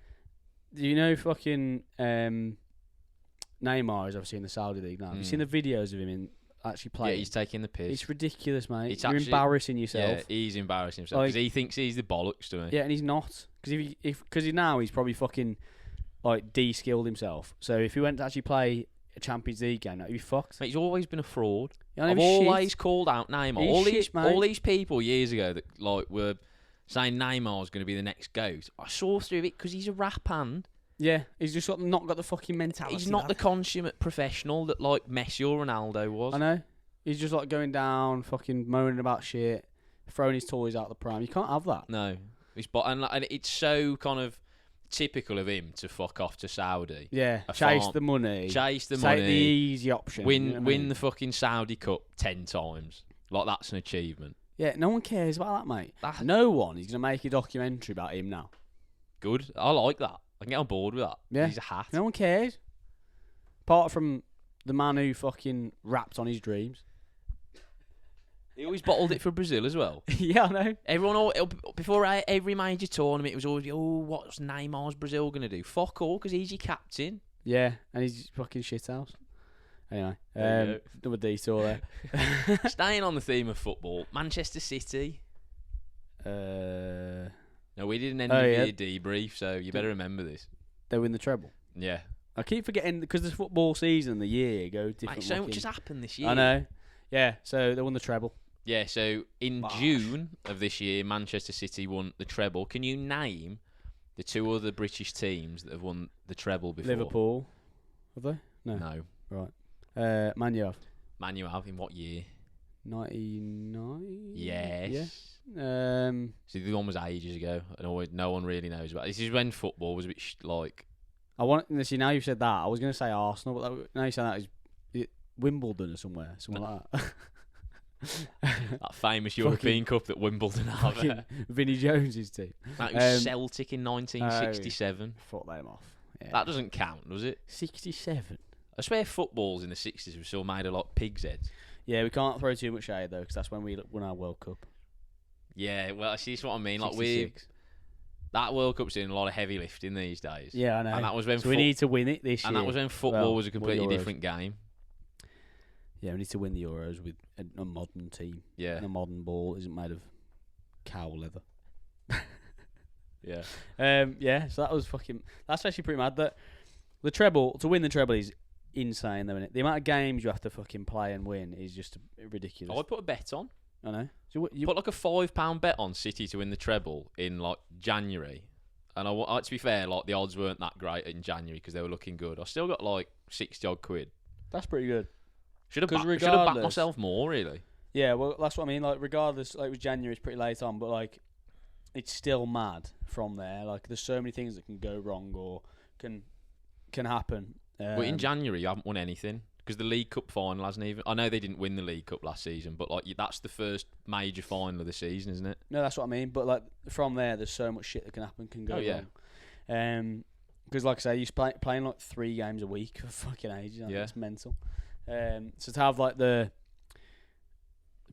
Do you know fucking Neymar is obviously in the Saudi League now? Have you seen the videos of him actually playing? Yeah, he's taking the piss. It's ridiculous, mate. You're embarrassing yourself. Yeah, he's embarrassing himself because he thinks he's the bollocks, doesn't he? Yeah, and he's not. Because now he's probably fucking like de-skilled himself. So if he went to actually play a Champions League game, he'd be fucked. Mate, he's always been a fraud. Yeah, I've always called out Neymar. All these people years ago that like were saying Neymar's going to be the next GOAT. I saw through it because he's a rap hand. Yeah, he's just not got the fucking mentality. He's not the consummate professional that like Messi or Ronaldo was. I know. He's just like going down, fucking moaning about shit, throwing his toys out the pram. You can't have that. No, and it's so kind of typical of him to fuck off to Saudi. Yeah, chase the money. Take the easy option. Win the fucking Saudi Cup 10 times. Like, that's an achievement. Yeah, no one cares about that, mate. No one is going to make a documentary about him now. Good. I like that. I can get on board with that. Yeah. He's a hat. No one cares. Apart from the man who fucking rapped on his dreams. He always bottled it for Brazil as well. Yeah, I know. Everyone, before every major tournament, it was always, what's Neymar's Brazil going to do? Fuck all, because he's your captain. Yeah, and he's fucking shithouse. Anyway, another detour there. Staying on the theme of football, Manchester City. No, we did an end of year debrief, so you better remember this. They win the treble. Yeah. I keep forgetting, because the football season, the year go different. Mate, so much has happened this year. I know. Yeah, so they won the treble. Yeah, so in June of this year, Manchester City won the treble. Can you name the two other British teams that have won the treble before? Liverpool. Have they? No. Right. Man U have. Man U have in what year? 99? Yes. Yeah. So the one was ages ago, and no one really knows about it. This is when football was a bit like... I want to see, now you've said that, I was going to say Arsenal, but now you said that is Wimbledon or somewhere like that. That famous European Cup that Wimbledon have. Vinnie Jones's team. That was Celtic in 1967. Fought them off. Yeah. That doesn't count, does it? 67. I swear footballs in the 60s were still made of like pig's heads. Yeah, we can't throw too much shade though, because that's when we won our World Cup. Yeah, well, see, that's what I mean. 66. That World Cup's doing a lot of heavy lifting these days. Yeah, I know. And that was when we need to win it this year. And that was when football was a completely different game. Yeah, we need to win the Euros with a modern team. Yeah. And a modern ball isn't made of cow leather. Yeah. Yeah, so that's actually pretty mad. That the treble, to win the treble is insane though, isn't it? The amount of games you have to fucking play and win is just ridiculous. I'd put a bet on. I know. So you put like a £5 bet on City to win the treble in like January. And to be fair, like the odds weren't that great in January because they were looking good. I still got like 60 odd quid. That's pretty good. Should have backed myself more, really. Yeah, well, that's what I mean. Like, regardless, like, it was January, it's pretty late on, but like, it's still mad from there. Like, there's so many things that can go wrong or can happen. But in January, you haven't won anything because the League Cup final hasn't even. I know they didn't win the League Cup last season, but like, that's the first major final of the season, isn't it? No, that's what I mean. But like, from there, there's so much shit that can happen, can go wrong. Because like I say, you're playing like 3 games a week for fucking ages. Yeah, it's mental. So to have like the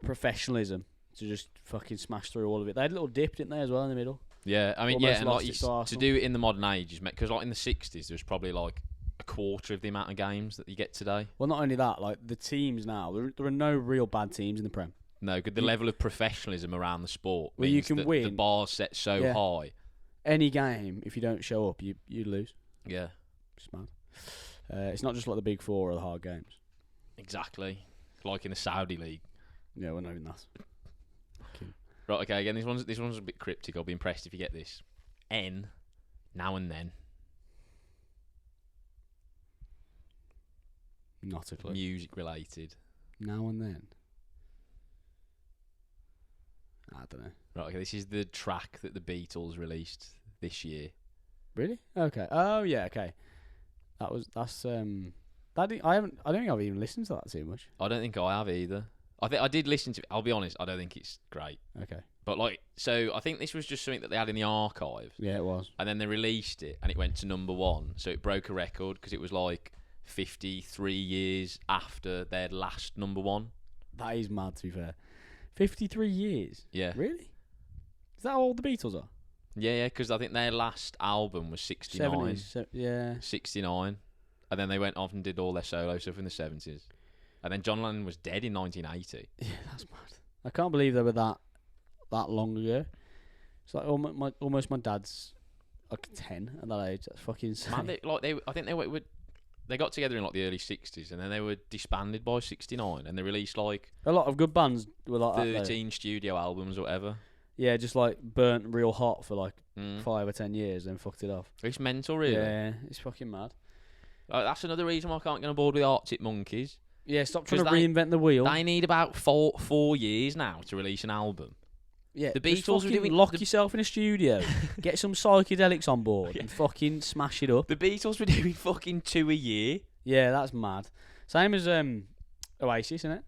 professionalism to just fucking smash through all of it. They had a little dip, didn't they, as well in the middle? Yeah, I mean, Almost and like to do it in the modern age, because like in the 60s, there was probably like a quarter of the amount of games that you get today. Well, not only that, like the teams now, there are no real bad teams in the Prem. No, the level of professionalism around the sport means you can win. The bar's set so high. Any game, if you don't show up, you lose. Yeah. It's mad. It's not just like the Big Four or the hard games. Exactly. Like in the Saudi League. Yeah, we're not even that. Right, okay, again, this one's a bit cryptic. I'll be impressed if you get this. Now and then. Not a clue. Music related. Now and then. I don't know. Right, okay, this is the track that the Beatles released this year. Really? Okay. Oh yeah, okay. I don't think I've even listened to that too much. I don't think I have either. I did listen to it. I'll be honest, I don't think it's great. Okay. But like, so I think this was just something that they had in the archive. Yeah, it was. And then they released it, and it went to number 1. So it broke a record because it was like 53 years after their last number 1. That is mad, to be fair. 53 years. Yeah. Really? Is that how old the Beatles are? Yeah, because I think their last album was 69. 70s, yeah. 69. And then they went off and did all their solo stuff in the 70s. And then John Lennon was dead in 1980. Yeah, that's mad. I can't believe they were that long ago. It's like almost my dad's like 10 at that age. That's fucking insane. Man, I think they got together in like the early 60s, and then they were disbanded by 69, and they released like a lot of good bands were like 13 studio albums or whatever. Yeah, just like burnt real hot for like 5 or 10 years, then fucked it off. It's mental, really. Yeah, it's fucking mad. That's another reason why I can't get on board with Arctic Monkeys. Yeah, stop trying to reinvent the wheel. They need about four years now to release an album. Yeah, the Beatles are doing. Lock yourself in a studio, get some psychedelics on board, and fucking smash it up. The Beatles were doing fucking 2 a year. Yeah, that's mad. Same as Oasis, isn't it?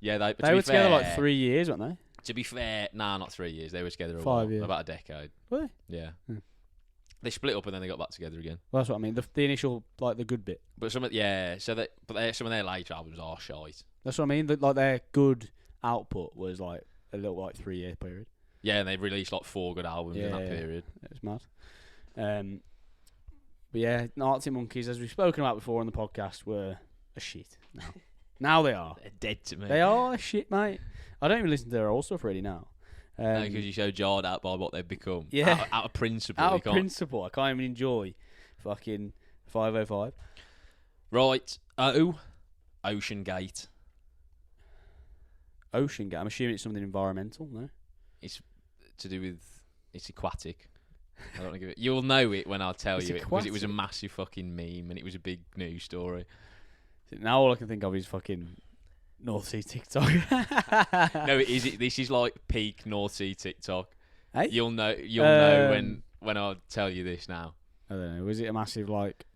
Yeah, they were together like 3 years, weren't they? To be fair, not 3 years. They were together 5 years. About a decade. Really? Yeah. They split up and then they got back together again. Well, that's what I mean. The initial, like the good bit. But some of some of their later albums are shite. That's what I mean. Like their good output was like a little like 3 year period. Yeah, and they released like 4 good albums in that period. It's mad. But yeah, Arctic Monkeys, as we've spoken about before on the podcast, were a shit. Now they are. They're dead to me. They are a shit, mate. I don't even listen to their old stuff really now. No, because you're so jarred out by what they've become. Yeah. Out of principle. Out of principle. I can't even enjoy fucking 505. Right. Ocean Gate. Ocean Gate. I'm assuming it's something environmental, no? It's to do with... It's aquatic. I don't want to give it... You'll know it when I'll tell you it, because it was a massive fucking meme and it was a big news story. Now all I can think of is fucking North Sea TikTok. No, it is. This is like peak North Sea TikTok. Hey? You'll know when I'll tell you this now. I don't know. Was it a massive like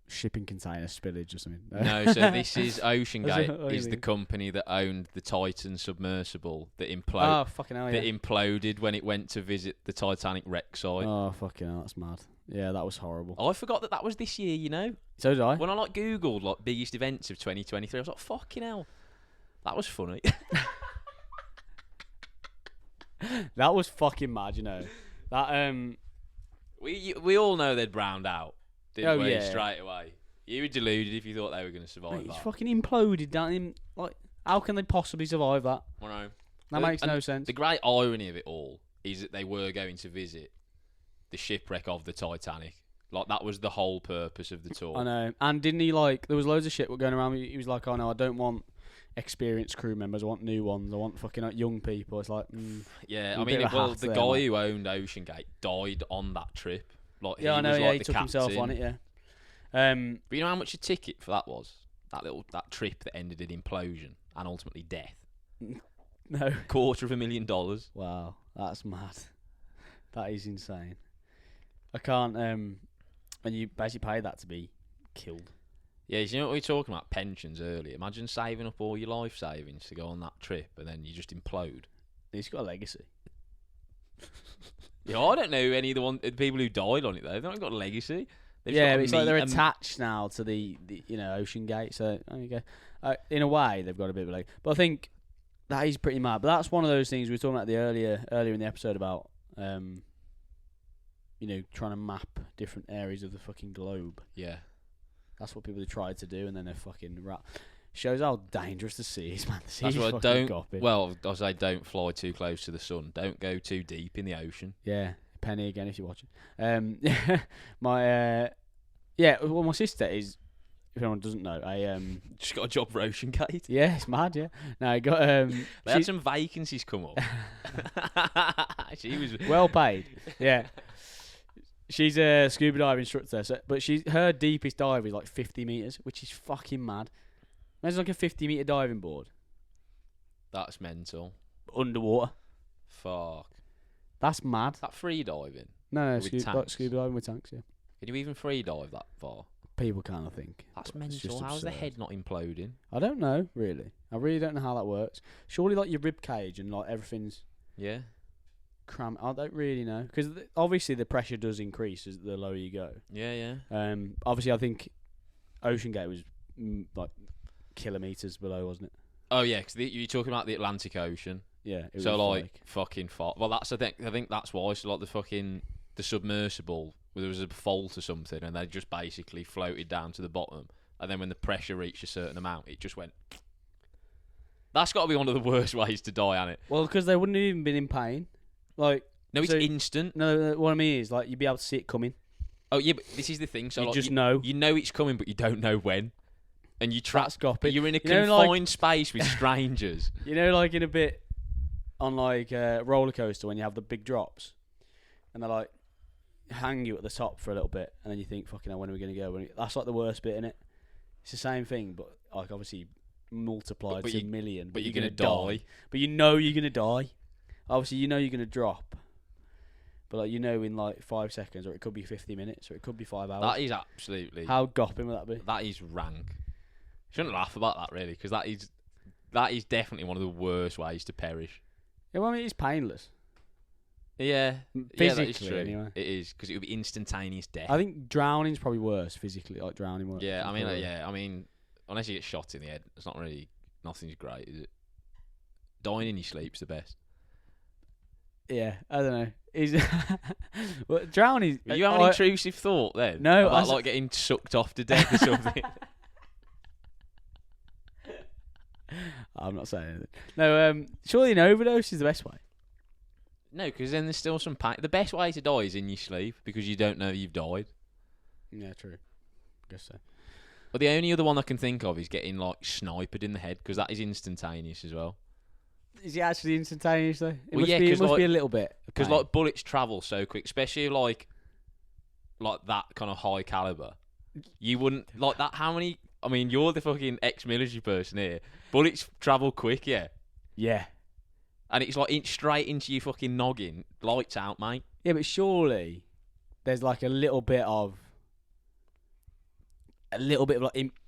shipping container spillage or something? No, so this is Ocean Gate is the company that owned the Titan submersible that imploded. Oh fucking hell! That imploded when it went to visit the Titanic wreck site. Oh fucking hell, that's mad. Yeah, that was horrible. I forgot that was this year. You know. So did I. When I googled biggest events of 2023, I was like, fucking hell, that was funny. That was fucking mad. You know that we all know they'd browned out. Didn't we? Yeah. Straight away. You were deluded if you thought they were going to survive Mate, that. it's fucking imploded down in like. How can they possibly survive that? I know. That makes no sense. The great irony of it all is that they were going to visit the shipwreck of the Titanic. Like, that was the whole purpose of the tour. I know. And didn't he there was loads of shit going around. He was like, oh no, I don't want experienced crew members. I want new ones. I want fucking young people. It's like, yeah. I mean, the guy who owned Ocean Gate died on that trip. Like, yeah, I know. Was Yeah, like he the took captain. himself on it. Yeah. But you know how much a ticket for that was? That trip that ended in implosion and ultimately death. No. $250,000. Wow, that's mad. That is insane. I can't. And you basically pay that to be killed. Yeah, you know what we were talking about? Pensions earlier. Imagine saving up all your life savings to go on that trip and then you just implode. He's got a legacy. Yeah, I don't know any of the people who died on it though. They've not got a legacy. They've Yeah, but it's like they're attached now to the Ocean Gate. So there you go. In a way, they've got a bit of a leg. But I think that is pretty mad. But that's one of those things we were talking about earlier in the episode about. Trying to map different areas of the fucking globe. Yeah. That's what people have tried to do, and then they're fucking shows how dangerous the sea is, man. The sea That's is why fucking Gopping. Well, I say don't fly too close to the sun. Don't go too deep in the ocean. Yeah, Penny again if you're watching. My sister is, if anyone doesn't know, Just got a job for Ocean Gate. Yeah, it's mad. Yeah, no, I got They had some vacancies come up. She was well paid. Yeah. She's a scuba dive instructor, but her deepest dive is like 50 metres, which is fucking mad. There's like a 50-metre diving board. That's mental. Underwater. Fuck. That's mad. Is that free diving? No, scuba diving with tanks, yeah. Can you even free dive that far? People can, I think. That's mental. How's the head not imploding? I don't know, really. I really don't know how that works. Surely like your rib cage and like everything's... Yeah. Cram. I don't really know because obviously the pressure does increase as the lower you go. Yeah, yeah. Obviously, I think Ocean Gate was like kilometers below, wasn't it? Oh yeah, because you're talking about the Atlantic Ocean. Yeah. It so was fucking far. Well, that's I think that's why. So like the submersible, there was a fault or something, and they just basically floated down to the bottom, and then when the pressure reached a certain amount, it just went. That's got to be one of the worst ways to die, hasn't it? Well, because they wouldn't have even been in pain. Like no, it's instant. No, what I mean is like you'd be able to see it coming. Oh yeah, but this is the thing. So you like, just know. You know it's coming, but you don't know when. and That's Gopping. you're in a You know, confined like- space with strangers. You know, like in a bit on like a roller coaster when you have the big drops, and they're like hang you at the top for a little bit, and then you think, "Fucking hell, when are we gonna go?" That's like the worst bit in it. It's the same thing, but like obviously multiplied to a million. But you're gonna die. But you know you're gonna die. Obviously, you know you're gonna drop. But like you know, in like 5 seconds, or it could be 50 minutes, or it could be 5 hours. That is absolutely. How Gopping would that be? That is rank. Shouldn't laugh about that really, because that is definitely one of the worst ways to perish. Yeah, well, I mean, it's painless. Yeah, Physically, yeah, that is true. anyway. It is, because it would be instantaneous death. I think drowning's probably worse physically, like drowning worse. Yeah, I mean, unless you get shot in the head, it's not really, nothing's great, is it? Dying in your sleep's the best. Yeah, I don't know. Well, drowning. You have an intrusive thought then? No, about like getting sucked off to death or something. I'm not saying anything. No, surely an overdose is the best way. No, because then there's still some pain. The best way to die is in your sleep, because you don't know you've died. Yeah, true. Guess so. But the only other one I can think of is getting like sniped in the head, because that is instantaneous as well. Is it actually instantaneous though? It Well, must yeah, be. It 'cause, must like- be a little bit. Because Okay. like bullets travel so quick, especially like that kind of high caliber. You wouldn't like that. How many? I mean, you're the fucking ex-military person here. Bullets travel quick, yeah, Yeah. and it's like straight into your fucking noggin. Lights out, mate. Yeah, but surely there's like a little bit of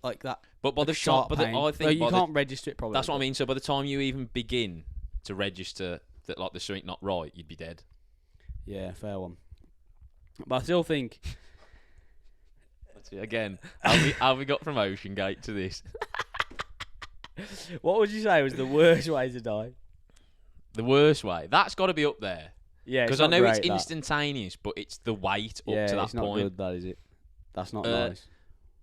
like that. But by like the sharp shot, pain. I think you by the- can't register it probably. that's what I mean. So by the time you even begin to register that like there's something not right, you'd be dead. Yeah, fair one. But I still think That's it. Again, have we got from Ocean Gate to this? what would you say was the worst way to die? The worst way. That's got to be up there. Yeah, Because I know it's instantaneous, but it's the wait up to that it's not point. good, that is it. That's not Uh, nice.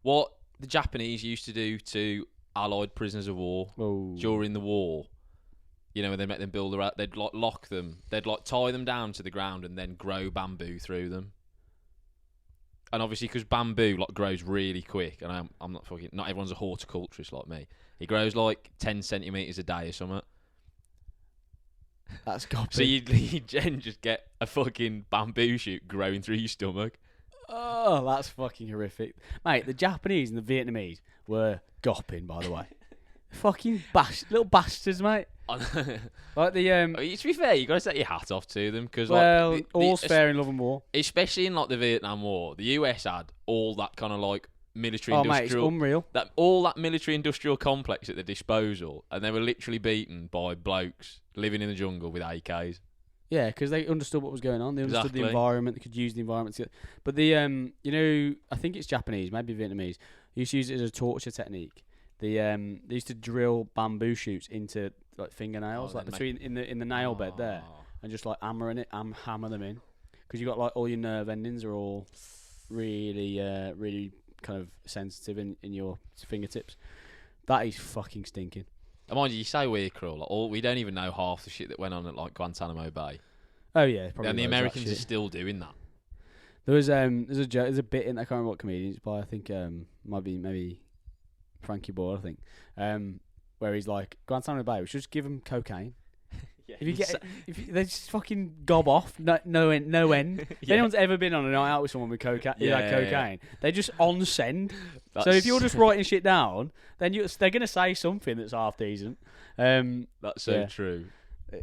What the Japanese used to do to Allied prisoners of war Oh. during the war, you know, when they make them build their, they'd like lock them, they'd like tie them down to the ground and then grow bamboo through them. And obviously, because bamboo like grows really quick, and I'm not fucking, not everyone's a horticulturist like me. It grows like 10 centimeters a day or something. That's Gopping. So you'd then just get a fucking bamboo shoot growing through your stomach. Oh, that's fucking horrific. Mate, the Japanese and the Vietnamese were Gopping, by the way. Fucking little bastards, mate. Like the To be fair, you got to take your hat off to them, because well, like all's fair in love and war. especially in like the Vietnam War, the US had all that kind of like military Oh, mate, it's industrial, unreal. all that military industrial complex at their disposal, and they were literally beaten by blokes living in the jungle with AKs. Yeah, because they understood what was going on. They understood Exactly. the environment. They could use the environment. But the you know, I think it's Japanese, maybe Vietnamese. They used to use it as a torture technique. They used to drill bamboo shoots into like fingernails, Oh, like then between in the nail bed there, and just like hammer them in, because you got like all your nerve endings are all really really kind of sensitive in your fingertips. That is fucking stinking. And mind you say we're cruel. Like, we don't even know half the shit that went on at like Guantanamo Bay, Oh yeah, probably. and the loads of that Americans are shit. still doing that. There's a bit in that, I can't remember what comedian it's by. I think might be maybe Frankie Boyle, I think. Where he's like, Guantanamo Bay, we should just give them cocaine. Yeah, If you get, they just fucking gob off, no end. If Yeah. anyone's ever been on a night out with someone with cocaine, Yeah. they just on send. So That's- if you're just writing shit down, then they're gonna say something that's half decent. that's so yeah. true.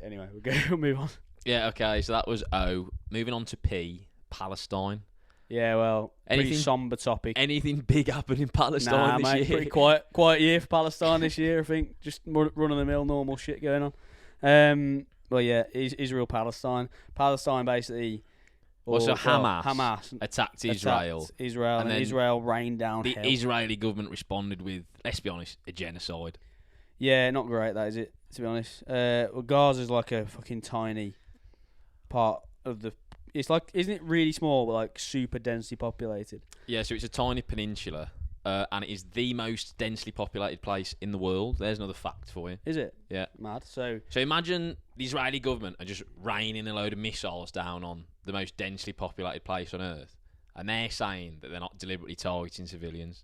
Anyway, we'll move on. Yeah, okay, so that was O. Moving on to P, Palestine. Yeah, well, pretty Anything- somber topic. Anything big happen in Palestine Nah, this mate, year? pretty quiet year for Palestine this year. I think just run of the mill, normal shit going on. Well, yeah, Israel, Palestine basically. Well, so Hamas attacked attacked Israel. and and then Israel rained down The hell. Israeli government responded with, let's be honest, a genocide. Yeah, not great. That is it. To be honest, well, Gaza's like a fucking tiny part of the. It's like, isn't it really small, but like super densely populated? Yeah, so it's a tiny peninsula, and it is the most densely populated place in the world. There's another fact for you. Is it? Yeah. Mad. So So imagine the Israeli government are just raining a load of missiles down on the most densely populated place on Earth, and they're saying that they're not deliberately targeting civilians.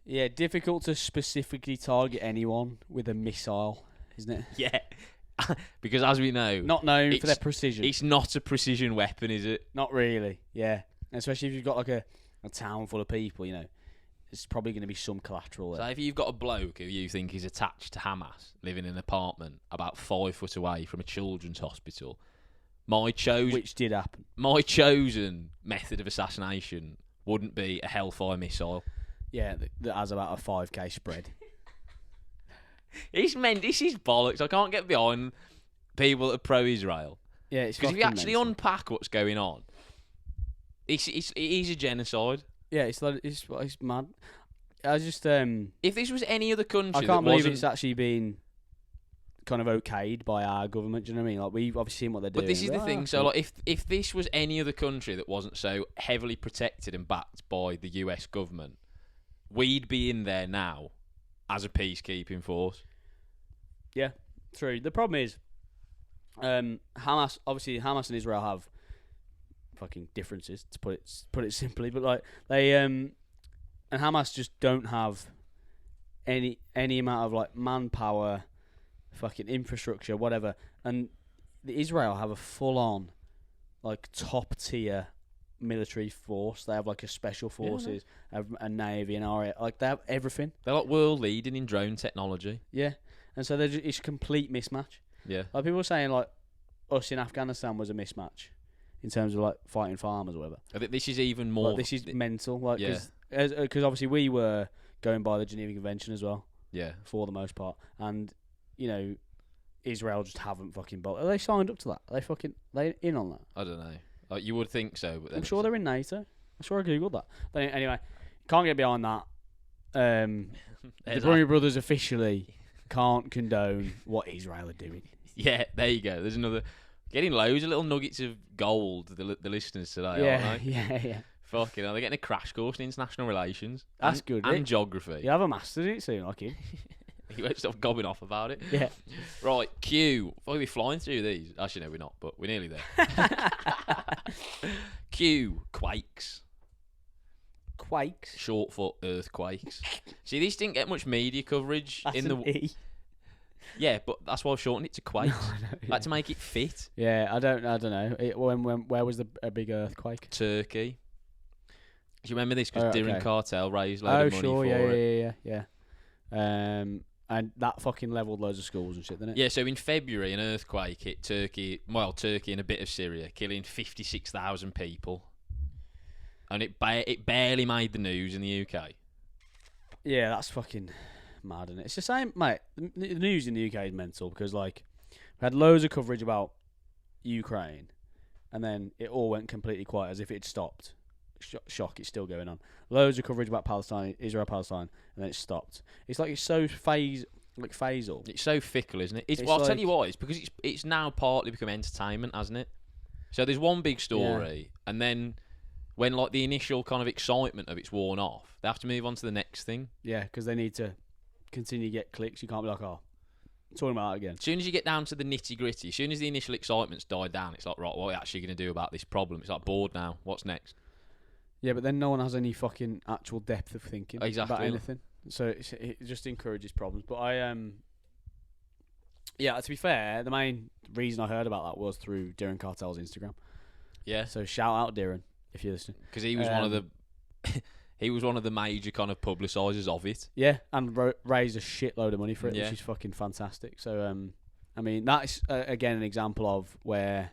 Yeah, difficult to specifically target anyone with a missile, isn't it? Yeah. Because as we know, Not known for their precision. It's not a precision weapon, is it? Not really, yeah. Especially if you've got like a town full of people, you know. There's probably going to be some collateral there. So if you've got a bloke who you think is attached to Hamas, living in an apartment about 5 foot away from a children's hospital, which did happen. My chosen method of assassination wouldn't be a Hellfire missile. Yeah, that has about a 5k spread. This is bollocks. I can't get behind people that are pro-Israel. Yeah, it's because if you actually mental. unpack what's going on, it is a genocide. Yeah, it's mad. I just if this was any other country, I can't believe wasn't... it's actually been kind of okayed by our government. Do you know what I mean? Like we've obviously seen what they're doing. But this is the thing. So like, if this was any other country that wasn't so heavily protected and backed by the US government, we'd be in there now as a peacekeeping force. Yeah, true. The problem is, Hamas and Israel have fucking differences, to put it simply. But like they and Hamas just don't have any amount of like manpower, fucking infrastructure, whatever. And the Israel have a full on like top tier military force. They have like a special forces, a navy, and RA. Like they have everything. They're like world leading in drone technology. Yeah, and so it's a complete mismatch. Yeah, like people were saying like us in Afghanistan was a mismatch in terms of like fighting farmers or whatever. I think this is even more. Like, this is mental. Like because obviously we were going by the Geneva Convention as well. Yeah, for the most part, and you know, Israel just haven't fucking bolted. Are they signed up to that? Are they in on that? I don't know. Like, you would think so, but then I'm sure they're in NATO. I'm sure I googled that. But anyway, can't get behind that. The Brummy brothers officially can't condone what Israel are doing. Yeah, there you go. There's another. Getting loads of little nuggets of gold, the listeners today, aren't they? Yeah. Fucking hell, they're getting a crash course in international relations. That's good. And geography. You have a master's in it soon, like you. You won't stop gobbing off about it. Yeah. Right, Q. We'll be flying through these. Actually, no, we're not, but we're nearly there. Q. Quakes. Quakes. Short for earthquakes. See, these didn't get much media coverage That's in the. an E. Yeah, but that's why I've shortened it to quakes. Yeah. Like to make it fit. Yeah, I don't know. Where was a big earthquake? Turkey. Do you remember this? Because Darren Cartel raised a load of money sure, for it. Yeah. And that fucking leveled loads of schools and shit, didn't it? Yeah, so in February, an earthquake hit Turkey and a bit of Syria, killing 56,000 people. And it barely made the news in the UK. Yeah, that's fucking mad, isn't it? It's the same, mate. The news in the UK is mental because, like, we had loads of coverage about Ukraine, and then it all went completely quiet as if it stopped. Shock, it's still going on. Loads of coverage about Palestine, Israel-Palestine, and then it stopped. It's like it's so phasal. It's so fickle, isn't it? Well, I'll tell you why. It's because it's now partly become entertainment, hasn't it? So there's one big story, and then when like the initial kind of excitement of it's worn off, they have to move on to the next thing. Yeah, because they need to continue to get clicks. You can't be like, talking about that again. As soon as you get down to the nitty-gritty, as soon as the initial excitement's died down, it's like, right, what are we actually going to do about this problem? It's like, bored now. What's next? Yeah, but then no one has any fucking actual depth of thinking about anything. So it just encourages problems. But yeah, to be fair, the main reason I heard about that was through Darren Cartel's Instagram. Yeah. So shout out Darren if you're listening. Because he was one of the major kind of publicisers of it. Yeah, and raised a shitload of money for it, which is fucking fantastic. So I mean, that is again an example of where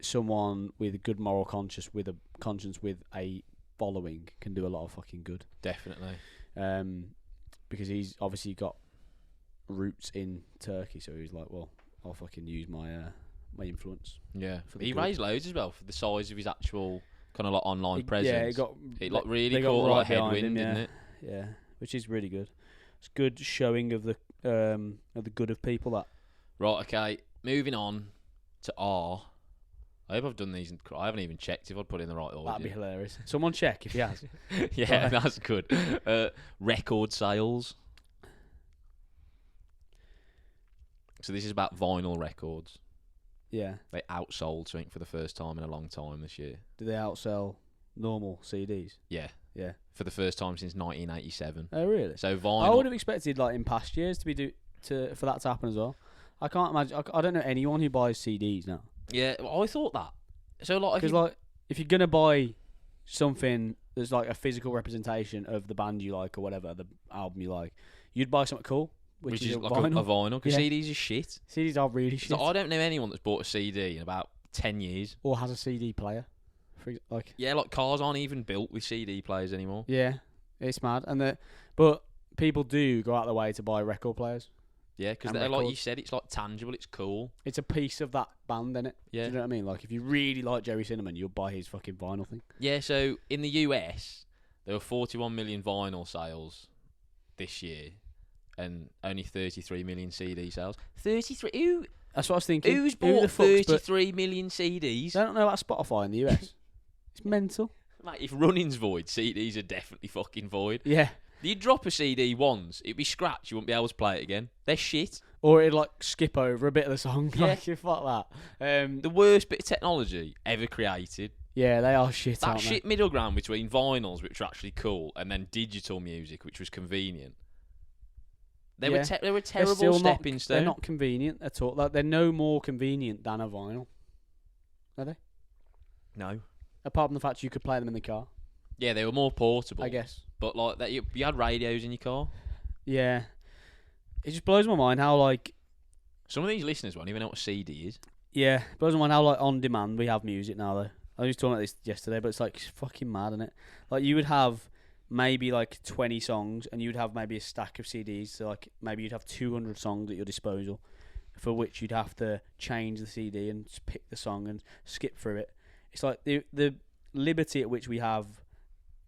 someone with a good moral conscience, with a following, can do a lot of fucking good. Definitely. Because he's obviously got roots in Turkey, so he's like, well, I'll fucking use my influence. Yeah. He raised loads as well for the size of his actual kind of like online presence. Yeah, it really caught like headwind, didn't it? Yeah, which is really good. It's good showing of the good of people. That. Right. Okay. Moving on to R. I hope I've done these. I haven't even checked if I'd put in the right order. That'd be hilarious. Someone check if he has. Yeah, that's good. Record sales. So this is about vinyl records. Yeah. They outsold something for the first time in a long time this year. Do they outsell normal CDs? Yeah. Yeah. for the first time since 1987. Oh, really? So I vinyl. would have expected, like, in past years for that to happen as well. I can't imagine. I don't know anyone who buys CDs now. Yeah, well, I thought that. So like, Because if you're gonna buy something that's like a physical representation of the band you like or whatever, the album you like, you'd buy something cool, which is like vinyl. a vinyl, because Yeah. CDs is shit. CDs are really shit. So I don't know anyone that's bought a CD in about 10 years. Or has a CD player. Like, Yeah, like cars aren't even built with CD players anymore. yeah, it's mad. But people do go out of their way to buy record players. Yeah, because And like you records. said, it's like tangible, it's cool. It's a piece of that band, innit? Yeah. Do you know what I mean? Like, if you really like Jerry Cinnamon, you'll buy his fucking vinyl thing. Yeah, so in the US, there were 41 million vinyl sales this year and only 33 million CD sales. 33? That's what I was thinking. Who's Who the bought fuck's 33 million CDs? They don't know about Spotify in the US. It's mental. Mate, if running's void, CDs are definitely fucking void. Yeah. You'd drop a CD once, it'd be scratched, you wouldn't be able to play it again. They're shit. Or it'd like skip over a bit of the song. Yeah. Like, fuck that. The worst bit of technology ever created. Yeah, they are shit, That aren't shit middle ground between vinyls, which were actually cool, and then digital music, which was convenient. They were Yeah. they were a they? terrible stepping stone. They're not convenient at all. Like, they're no more convenient than a vinyl. Are they? No. Apart from the fact you could play them in the car, Yeah, they were more portable. I guess. But like that, you had radios in your car. Yeah. It just blows my mind how, like, Some of these listeners won't even know what a CD is. yeah, it blows my mind how, like, on demand we have music now, though. I was talking about this yesterday, but it's like, it's fucking mad, isn't it? Like, you would have maybe like 20 songs, and you'd have maybe a stack of CDs. So like maybe you'd have 200 songs at your disposal, for which you'd have to change the CD and pick the song and skip through it. It's like the liberty at which we have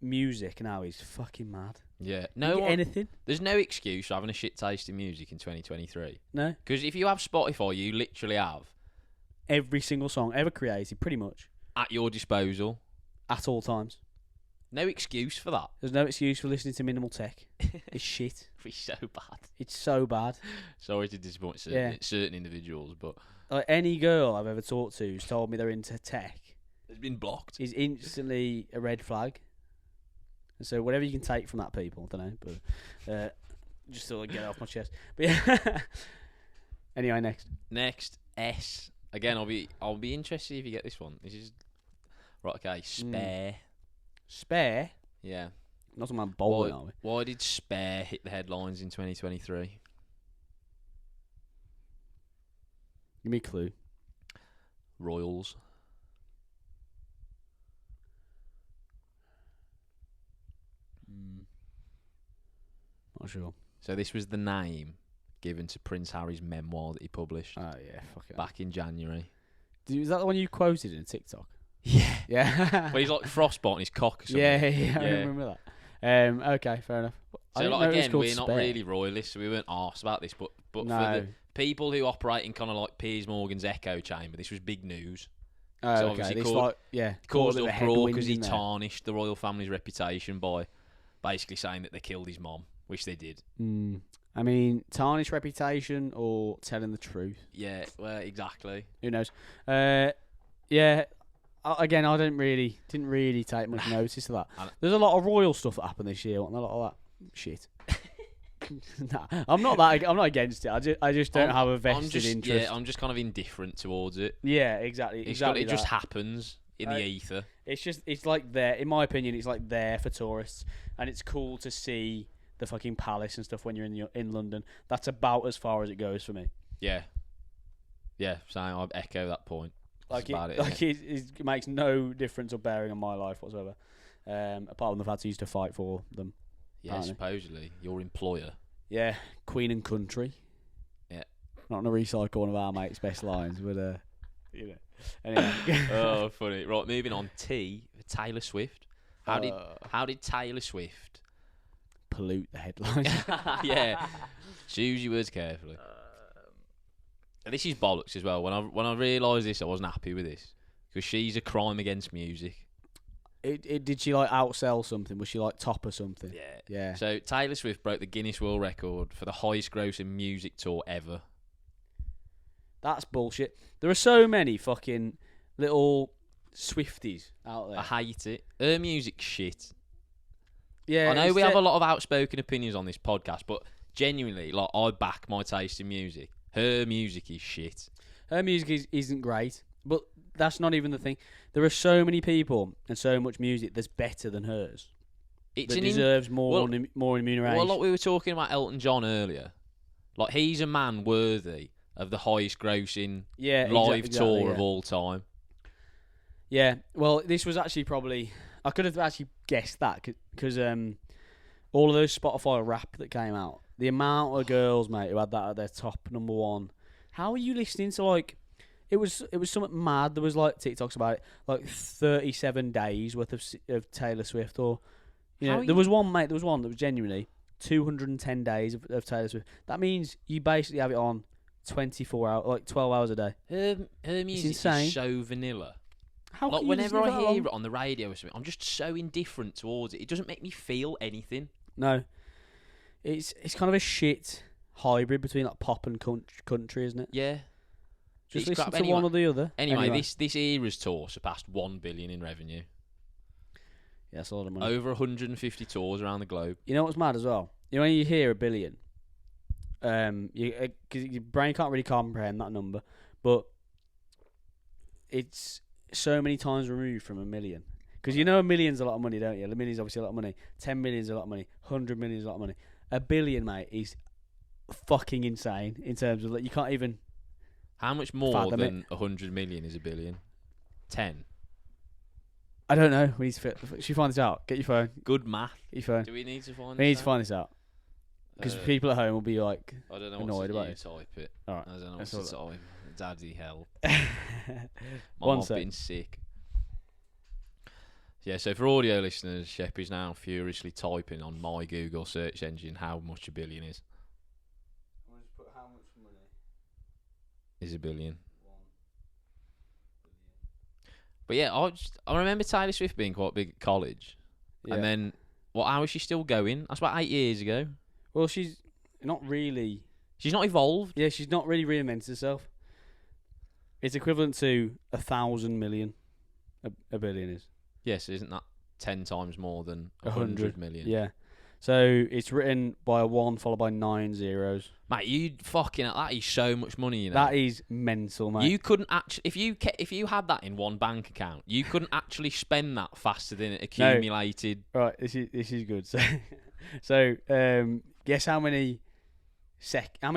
music now is fucking mad. Yeah, You get anything? There's no excuse for having a shit taste in music in 2023. No, Because if you have Spotify, you literally have every single song ever created, pretty much at your disposal. at all times. No excuse for that. There's no excuse for listening to minimal tech. It's shit. It's so bad. It's so bad. Sorry to disappoint certain individuals, but Like, any girl I've ever talked to who's told me they're into tech it's been blocked. is instantly a red flag. And so whatever you can take from that, people, I don't know, but just sort of get it off my chest. But yeah. Anyway, Next, S. Again, I'll be interested if you get this one. This is right. Okay, Spare. Spare. Yeah. Not on my bowling, are we? Why did Spare hit the headlines in 2023? Give me a clue. Royals. Not sure. So this was the name given to Prince Harry's memoir that he published Oh yeah, fuck it. back in January. Is that the one you quoted in TikTok? Yeah. Yeah. Well, he's like frostbite on his cock or something. yeah, I Yeah. remember that. Okay, fair enough. I So didn't like know it was again, called we're not Spare. really royalists, so we weren't asked about this, but No. for the people who operate in kind of like Piers Morgan's echo chamber, this was big news. Oh, so okay. obviously This caused- like, yeah, Caused a bit of a uproar headwind because he in there. tarnished the royal family's reputation by basically saying that they killed his mom, which they did. I mean, tarnish reputation or telling the truth. Yeah, well, exactly. Who knows? Yeah. Again, I didn't really take much notice of that. There's a lot of royal stuff that happened this year. Wasn't there? A lot of that shit. Nah, I'm not against it. I just don't have a vested interest. Yeah, I'm just kind of indifferent towards it. Yeah, exactly. It just happens in the ether. It's like there. In my opinion, it's like there for tourists, and it's cool to see the fucking palace and stuff when you're in London. That's about as far as it goes for me. Yeah. Yeah, so I echo that point. Like That's it, about like it makes no difference or bearing on my life whatsoever. Apart from the fact I used to fight for them. Yeah, apparently. supposedly your employer. Yeah, Queen and Country. Yeah. Not going to recycle one of our mates' best lines, but you know. Anyway. Oh, funny. Right, moving on. T for Taylor Swift. How did Taylor Swift pollute the headlines? Yeah. Choose your words carefully. And this is bollocks as well. When I realised this, I wasn't happy with this because she's a crime against music. Did she like outsell something? Was she like top or something? Yeah. Yeah. So Taylor Swift broke the Guinness World Record for the highest grossing music tour ever. That's bullshit. There are so many fucking little Swifties out there. I hate it. Her music's shit. Yeah, I know we have a lot of outspoken opinions on this podcast, but genuinely, like, I back my taste in music. Her music is shit. Her music isn't great, but that's not even the thing. There are so many people and so much music that's better than hers. It deserves more remuneration. Well, like we were talking about Elton John earlier, like, he's a man worthy of the highest grossing live tour of all time. Yeah, well, this was actually probably... I could have actually guessed that because all of those Spotify rap that came out, the amount of girls, mate, who had that at their top number one. How are you listening to, like... It was something mad. There was, like, TikToks about it, like 37 days worth of Taylor Swift, or... there was one, mate, that was genuinely 210 days of Taylor Swift. That means you basically have it on 24 hours, like 12 hours a day. Her music is so vanilla. Like, whenever I hear it on the radio or something, I'm just so indifferent towards it. It doesn't make me feel anything. No. It's kind of a shit hybrid between, like, pop and country, isn't it? Yeah. Just listen to one or the other. Anyway, this era's tour surpassed 1 billion in revenue. Yeah, that's a lot of money. Over 150 tours around the globe. You know what's mad as well? You know when you hear a billion, cause your brain can't really comprehend that number, but it's so many times removed from a million. Because you know a million's a lot of money, don't you? A million's obviously a lot of money. 10 million's a lot of money. 100 million's a lot of money. A billion, mate, is fucking insane in terms of, like, you can't even... How much more than 100 million is a billion? 10. I don't know. We need to should you find this out? Get your phone. Good math. Get your phone. Do we need to find this out? We need to find this out. Because people at home will be, like, I don't know annoyed about it. Type it. All right. I don't know what to type. Daddy hell. One I've been sick. Yeah, so for audio listeners, Shep is now furiously typing on my Google search engine how much a billion is. I'm going to put how much money is a billion. 1 billion. But yeah, I remember Taylor Swift being quite big at college. Yeah. And then, how is she still going? That's about 8 years ago. Well, she's not really... She's not evolved. Yeah, she's not really reinvented herself. It's equivalent to 1,000 million. A billion is. Yes, isn't that 10 times more than 100 million? Yeah. So it's written by a 1 followed by 9 zeros. Mate, you fucking... That is so much money, you know. That is mental, mate. You couldn't actually... If you had that in one bank account, you couldn't actually spend that faster than it accumulated. No. Right, this is good. So guess how many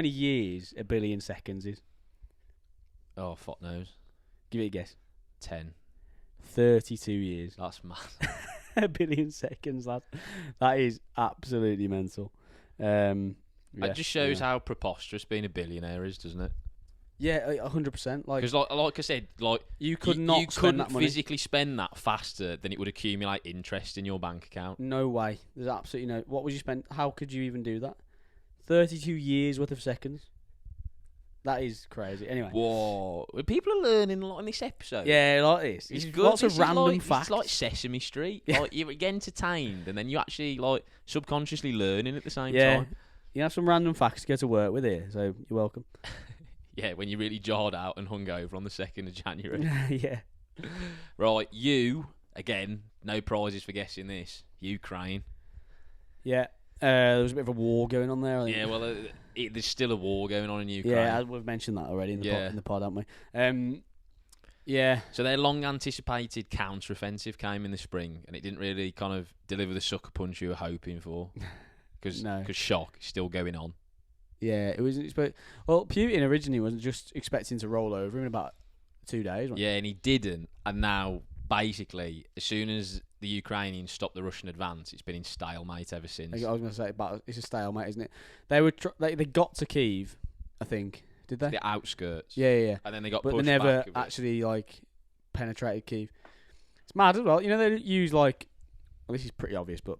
years a billion seconds is? Oh, fuck knows. Give it a guess. 10. 32 years. That's mad. A billion seconds, that is absolutely mental. It just shows how preposterous being a billionaire is, doesn't it? Yeah, 100%. Because, like I said, you couldn't physically spend that faster than it would accumulate interest in your bank account. No way. There's absolutely no... What would you spend... How could you even do that? 32 years worth of seconds. That is crazy. Anyway. Whoa. People are learning a lot in this episode. Yeah, like this. It's good. Lots of random facts. It's like Sesame Street. Yeah. Like, you're entertained and then you actually, like, subconsciously learning at the same yeah. time. You have some random facts to go to work with here, so you're welcome. Yeah, when you're really jarred out and hungover on the 2nd of January. Yeah. Right, you, again, no prizes for guessing this. Ukraine. Yeah. There was a bit of a war going on there, I think. Yeah, well, there's still a war going on in Ukraine. Yeah, we've mentioned that already in the pod, haven't we? Yeah. So their long-anticipated counter-offensive came in the spring, and it didn't really kind of deliver the sucker punch you were hoping for. Because shock is still going on. Yeah, it was. Well, Putin originally was just expecting to roll over in about 2 days. Yeah, and he didn't. And now, basically, as soon as the Ukrainians stopped the Russian advance, it's been in stalemate ever since. I was going to say, but it's a stalemate, isn't it? They were they got to Kyiv, I think. Did they? The outskirts. Yeah. And then they got pushed pushed back. But they back never actually penetrated Kyiv. It's mad as well. You know, they use well, this is pretty obvious, but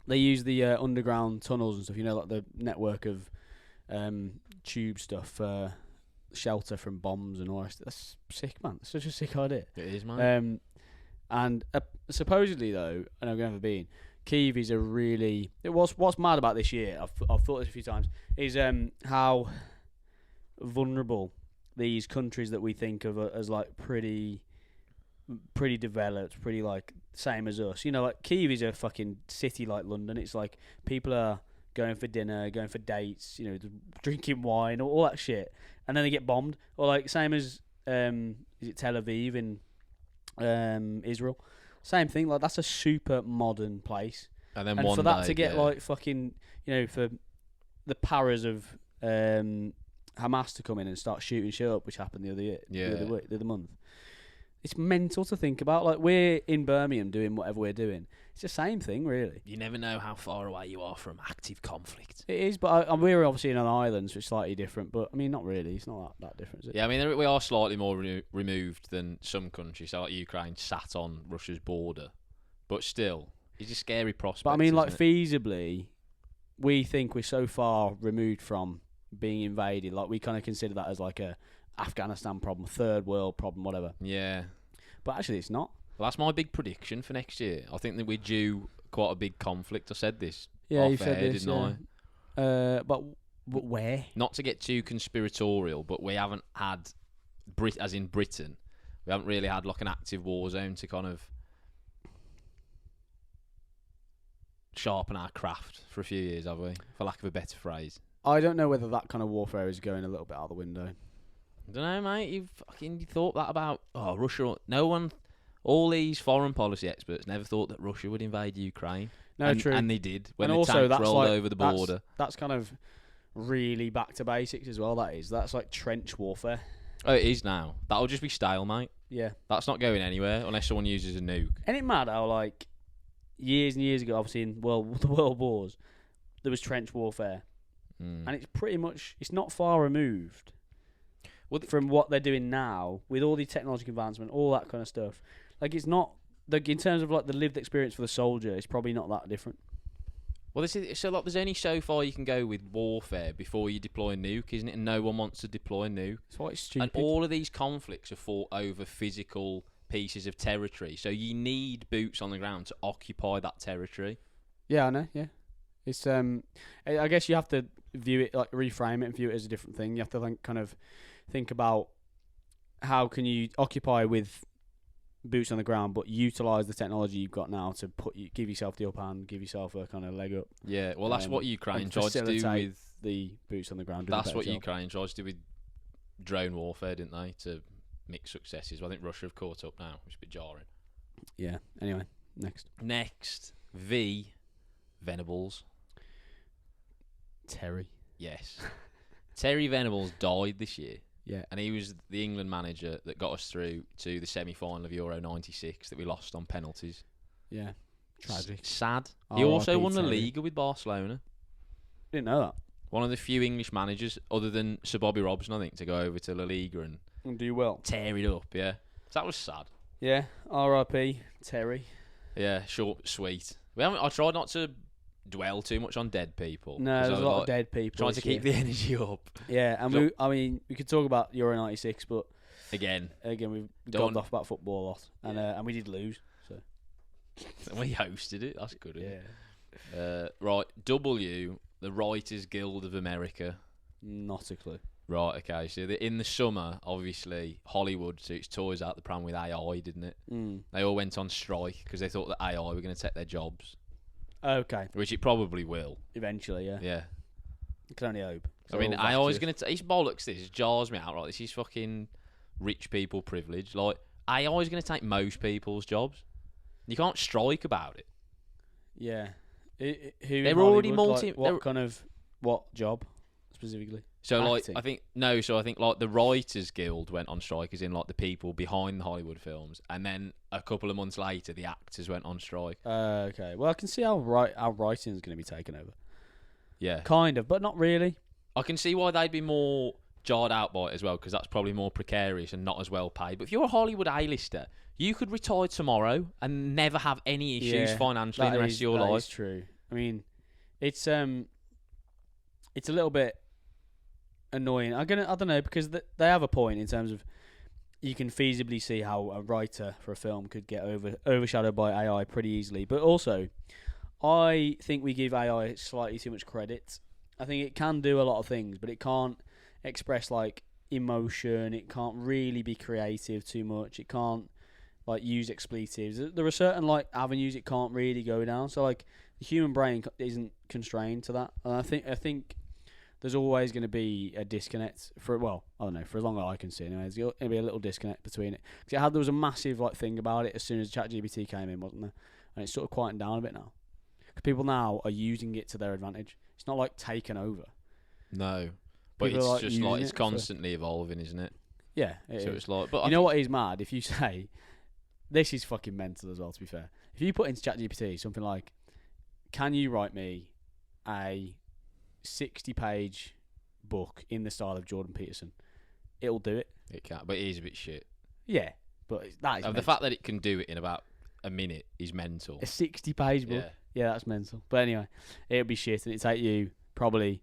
they use the underground tunnels and stuff. You know, like the network of tube stuff, shelter from bombs and all that. That's sick, man. That's such a sick idea. It is, man. And supposedly, though, and I've never been, Kyiv is a really... What's mad about this year, I've thought this a few times, is how vulnerable these countries that we think of as, like, pretty pretty developed, pretty like same as us. You know, like Kyiv is a fucking city like London. It's like people are going for dinner, going for dates, you know, drinking wine, all that shit, and then they get bombed. Or like same as is it Tel Aviv in Israel? Same thing. Like that's a super modern place, And then and for that to get like fucking, you know, for the paras of Hamas to come in and start shooting shit up, which happened the other month. It's mental to think about. Like we're in Birmingham doing whatever we're doing. It's the same thing, really. You never know how far away you are from active conflict. It is, but we're obviously in an island, so it's slightly different. But I mean, not really. It's not that different, is it? Yeah, I mean, we are slightly more removed than some countries. So like Ukraine sat on Russia's border, but still, it's a scary prospect. But I mean, like isn't it? feasibly, we think we're so far removed from being invaded. Like we kind of consider that as like a Afghanistan problem, third world problem, whatever. Yeah. But actually, it's not. Well, that's my big prediction for next year. I think that we're due quite a big conflict. I said this. Yeah, you off said air, this, didn't yeah. But where? Not to get too conspiratorial, but we haven't had, as in Britain, we haven't really had like an active war zone to kind of sharpen our craft for a few years, have we? For lack of a better phrase. I don't know whether that kind of warfare is going a little bit out the window. I don't know, mate. You thought that about Russia? No one, all these foreign policy experts never thought that Russia would invade Ukraine. No, true. And they did when and the also, tanks rolled like, over the border. That's kind of really back to basics as well. That's like trench warfare. Oh, it is now. That'll just be stalemate. Yeah, that's not going anywhere unless someone uses a nuke. Ain't it mad how like years and years ago, obviously in the world wars, there was trench warfare, and it's pretty much not far removed. From what they're doing now, with all the technological advancement, all that kind of stuff, like it's not in terms of like the lived experience for the soldier, it's probably not that different. Well, like there's only so far you can go with warfare before you deploy a nuke, isn't it? And no one wants to deploy a nuke. That's why it's stupid. And all of these conflicts are fought over physical pieces of territory, so you need boots on the ground to occupy that territory. Yeah, I know. Yeah, it's I guess you have to view it like reframe it and view it as a different thing. You have to think about how can you occupy with boots on the ground, but utilize the technology you've got now to give yourself the upper hand, give yourself a kind of leg up. Yeah, well, that's what Ukraine tried to do with the boots on the ground. That's what Ukraine tried to do with drone warfare, didn't they? To mixed successes. Well, I think Russia have caught up now, which is a bit jarring. Yeah. Anyway, next, Venables. Terry. Yes. Terry Venables died this year. Yeah. And he was the England manager that got us through to the semi-final of Euro 96 that we lost on penalties. Yeah. Tragic. Sad. He also won the Liga with Barcelona. Didn't know that. One of the few English managers, other than Sir Bobby Robson, I think, to go over to La Liga and do well. Tear it up, yeah. So that was sad. Yeah. R.I.P. Terry. Yeah, short, sweet. I tried not to dwell too much on dead people. No, there's a lot of dead people. Trying to keep the energy up. Yeah, and we could talk about Euro 96, but again we've gone off about football a lot, and we did lose. So we hosted it. That's good. Yeah. Right. W, the Writers Guild of America. Not a clue. Right. Okay. So in the summer, obviously Hollywood took its toys out the pram with AI, didn't it? They all went on strike because they thought that AI were going to take their jobs. Okay. Which it probably will. Eventually, yeah. Yeah. You can only hope. I mean, AI is going to... It's bollocks, this. It jars me out, right? This is fucking rich people privilege. Like, AI is going to take most people's jobs. You can't strike about it. Yeah. They're already what job, specifically? So, Acting. I think, like, the Writers Guild went on strike, as in, like, the people behind the Hollywood films. And then a couple of months later, the actors went on strike. Okay. Well, I can see how writing is going to be taken over. Yeah. Kind of, but not really. I can see why they'd be more jarred out by it as well, because that's probably more precarious and not as well paid. But if you're a Hollywood A-lister, you could retire tomorrow and never have any issues financially in the rest of your life. That is true. I mean, it's a little bit annoying. I don't know, because they have a point in terms of you can feasibly see how a writer for a film could get overshadowed by AI pretty easily. But also, I think we give AI slightly too much credit. I think it can do a lot of things, but it can't express like emotion. It can't really be creative too much. It can't like use expletives. There are certain like avenues it can't really go down. So like the human brain isn't constrained to that. And I think there's always going to be a disconnect for I don't know, for as long as I can see anyway. There's going to be a little disconnect between it. Because there was a massive like thing about it as soon as ChatGPT came in, wasn't there? And it's sort of quieting down a bit now. Because people now are using it to their advantage. It's not like taken over. No, but People it's just like it's constantly evolving, isn't it? Yeah, so it's like, but you know what is mad? If you say, this is fucking mental as well. To be fair, if you put into ChatGPT something like, "Can you write me a 60-page book in the style of Jordan Peterson?" It'll do it. It can, but it is a bit shit. Yeah, but that is the fact that it can do it in about a minute is mental. A 60-page book. Yeah, that's mental. But anyway, it'll be shit, and it'll take you probably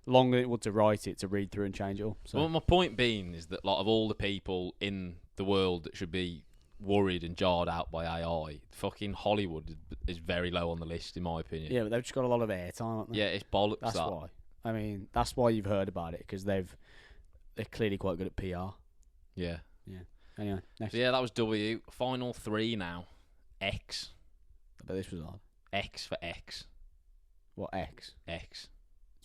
longer than it would to write it, to read through and change it all. So. Well, my point being is that, like, of all the people in the world that should be worried and jarred out by AI, fucking Hollywood is very low on the list, in my opinion. Yeah, but they've just got a lot of airtime, haven't they? Yeah, it's bollocks. That's why. I mean, that's why you've heard about it, because they're clearly quite good at PR. Yeah. Yeah. Anyway, next. So yeah, that was W. Final 3 now. X. I bet this was hard. X for X. What, X? X.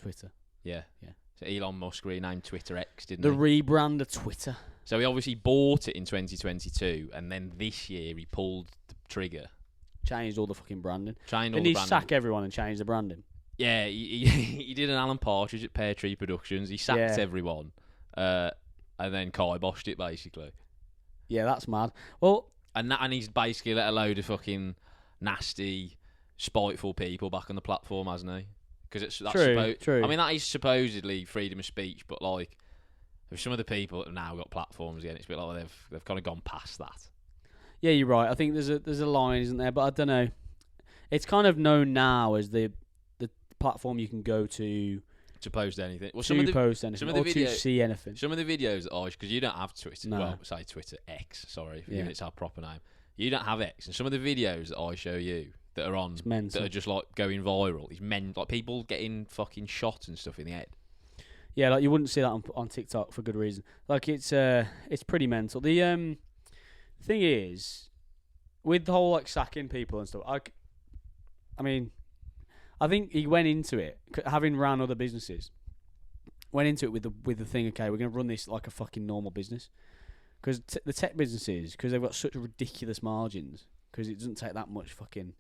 Twitter. Yeah. Yeah. So Elon Musk renamed Twitter X, didn't he? The rebrand of Twitter. So he obviously bought it in 2022, and then this year he pulled the trigger. Changed all the fucking branding. Didn't he sack everyone and change the branding? Yeah, he did an Alan Partridge at Pear Tree Productions. He sacked everyone, and then kiboshed it, basically. Yeah, that's mad. Well, and he's basically let a load of fucking nasty, spiteful people back on the platform, hasn't he? Because that's true. I mean, that is supposedly freedom of speech, but like, there's some of the people that have now got platforms again. It's a bit like they've kind of gone past that. Yeah, you're right. I think there's a line, isn't there? But I don't know. It's kind of known now as the platform you can go to post anything. Well, post anything, or to see anything. Some of the videos that because you don't have Twitter. No. Well, say Twitter X. Sorry, giving it's our proper name. You don't have X, and some of the videos that I show you that are on that are just like going viral. It's like people getting fucking shot and stuff in the head. Yeah, like you wouldn't see that on TikTok for good reason. Like it's pretty mental. The thing is, with the whole like sacking people and stuff, I mean, I think he went into it having ran other businesses. Went into it with the thing. Okay, we're gonna run this like a fucking normal business, because the tech businesses, because they've got such ridiculous margins, because it doesn't take that much fucking,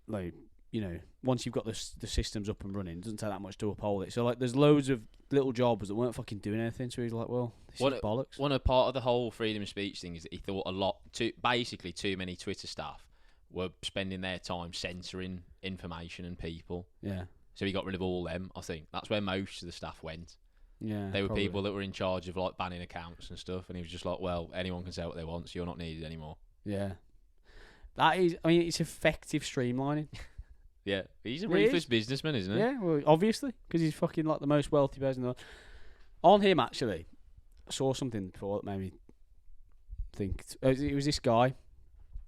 like, you know, once you've got the systems up and running, it doesn't take that much to uphold it. So like, there's loads of little jobs that weren't fucking doing anything. So he's like, well, this is bollocks. One of part of the whole freedom of speech thing is that he thought basically too many Twitter staff were spending their time censoring information and people. Yeah. So he got rid of all them. I think that's where most of the staff went. Yeah. They were people that were in charge of like banning accounts and stuff, and he was just like, well, anyone can say what they want, so you're not needed anymore. Yeah. That is, I mean, it's effective streamlining. Yeah, he's a ruthless businessman, isn't he? Yeah, well, obviously, because he's fucking like the most wealthy person in the world. On him, actually, I saw something before that made me think. It was this guy.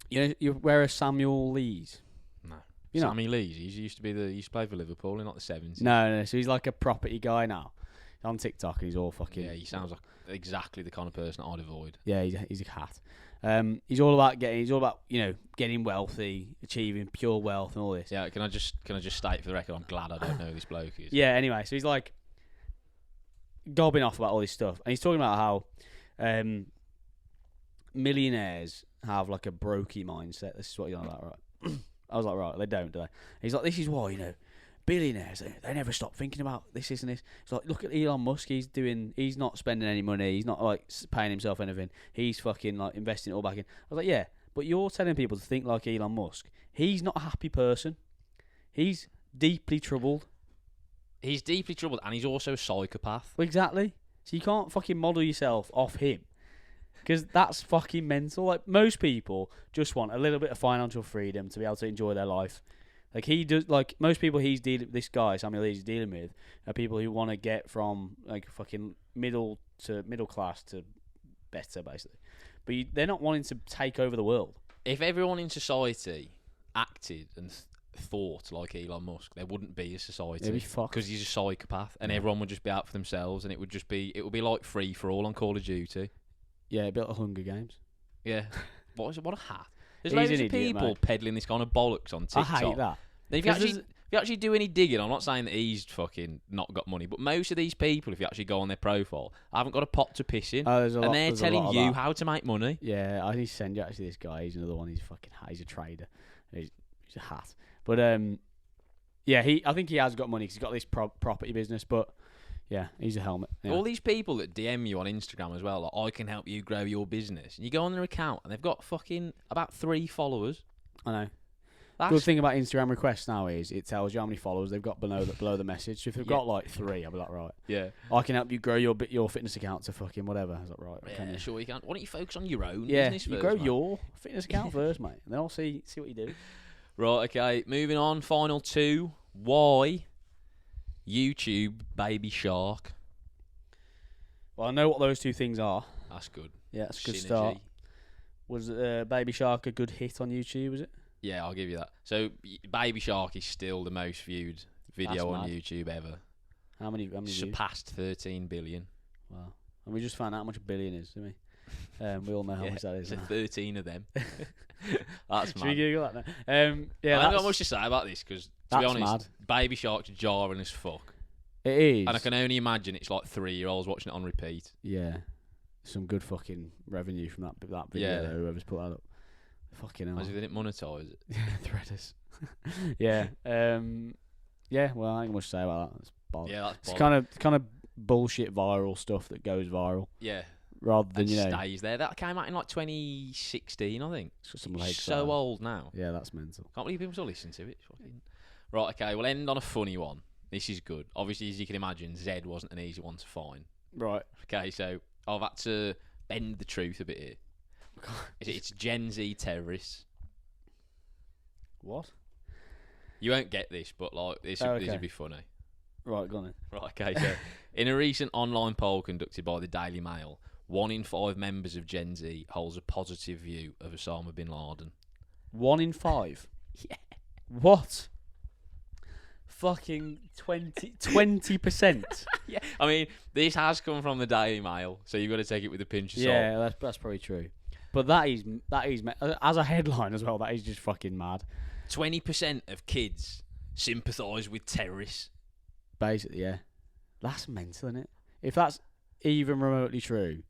You know, you wear a Samuel Lees. No. Sammy Lees. He used to play for Liverpool in like the 70s. No. So he's like a property guy now. He's on TikTok and he's all fucking. Yeah, he sounds like exactly the kind of person I'd avoid. Yeah, he's a cat. He's all about getting wealthy, achieving pure wealth and all this. Yeah, can I just state for the record, I'm glad I don't know who this bloke is. Yeah. Anyway, so he's like gobbing off about all this stuff, and he's talking about how millionaires have like a brokey mindset. This is what you're on about, right? I was like, right, they don't, do they? He's like, this is why, you know, billionaires, they never stop thinking about this and this. It's like, look at Elon Musk. He's not spending any money. He's not like paying himself anything. He's fucking like investing it all back in. I was like, yeah, but you're telling people to think like Elon Musk. He's not a happy person. He's deeply troubled. He's deeply troubled, and he's also a psychopath. Well, exactly. So you can't fucking model yourself off him, because that's fucking mental. Like, most people just want a little bit of financial freedom to be able to enjoy their life. Like, he does. Like, most people this guy Samuel Lee's dealing with are people who want to get from like fucking middle class to better, basically. But they're not wanting to take over the world. If everyone in society acted and thought like Elon Musk, there wouldn't be a society. It'd be fucked. Because he's a psychopath, and everyone would just be out for themselves, and it would be like free for all on Call of Duty. Yeah, built a Hunger Games. Yeah. What a hat. There's He's loads an of idiot, people mate. peddling this kind of bollocks on TikTok. I hate that. If you actually do any digging, I'm not saying that he's fucking not got money, but most of these people, if you actually go on their profile, haven't got a pot to piss in, Oh, and they're telling you how to make money. Yeah, I need to send you actually this guy. He's another one. He's a trader. He's a hat. But yeah, I think he has got money because he's got this property business. But yeah, he's a helmet. Yeah. All these people that DM you on Instagram as well, like, I can help you grow your business. And you go on their account and they've got fucking about 3 followers. I know. That's Good thing about Instagram requests now is it tells you how many followers they've got below the message. So if they've got like 3, I'll be like, right, yeah. I can help you grow your fitness account to fucking whatever. I was like, right, Yeah, sure you can. Why don't you focus on your own yeah, business you first, grow mate? your fitness account first, mate, and then I'll see what you do. Right, okay. Moving on. Final 2. Why YouTube Baby Shark? Well, I know what those 2 things are. That's good. Yeah, that's a good Synergy. start. Was Baby Shark a good hit on YouTube? Was it? Yeah, I'll give you that. So, Baby Shark is still the most viewed video on mad. YouTube ever. How many views? Surpassed 13 billion. Wow. And we just found out how much a billion is, didn't we? We all know how much that is. So now. 13 of them. That's Should we mad. Google that now? Yeah, I haven't that's, got much to say about this because, to be that's honest, mad. Baby Shark's jarring as fuck. It is. And I can only imagine it's like 3-year-olds watching it on repeat. Yeah. Some good fucking revenue from that video. Yeah. Though, whoever's put that up. Fucking hell. As if they didn't monetise it. Threaders. Yeah. Yeah. Well, I ain't much to say about that. It's bollocks. Yeah, that's It's bollocks. kind of bullshit viral stuff that goes viral Yeah. rather than And stays there. That came out in like 2016, I think. It's got some It's legs. so old now. Yeah, that's mental. Can't believe people still listen to it. Fucking... Right, okay, we'll end on a funny one. This is good. Obviously, as you can imagine, Zed wasn't an easy one to find. Right. Okay, so I've had to bend the truth a bit here. It's Gen Z terrorists. What? You won't get this, but like this would be funny. Right, go on then. Right, okay, so in a recent online poll conducted by the Daily Mail, 1 in 5 members of Gen Z holds a positive view of Osama Bin Laden. 1 in 5? Yeah. What? Fucking 20%. Yeah, I mean, this has come from the Daily Mail, so you've got to take it with a pinch of salt. Yeah, that's probably true. But that is as a headline as well. That is just fucking mad. 20% of kids sympathise with terrorists. Basically, yeah. That's mental, isn't it? If that's even remotely true.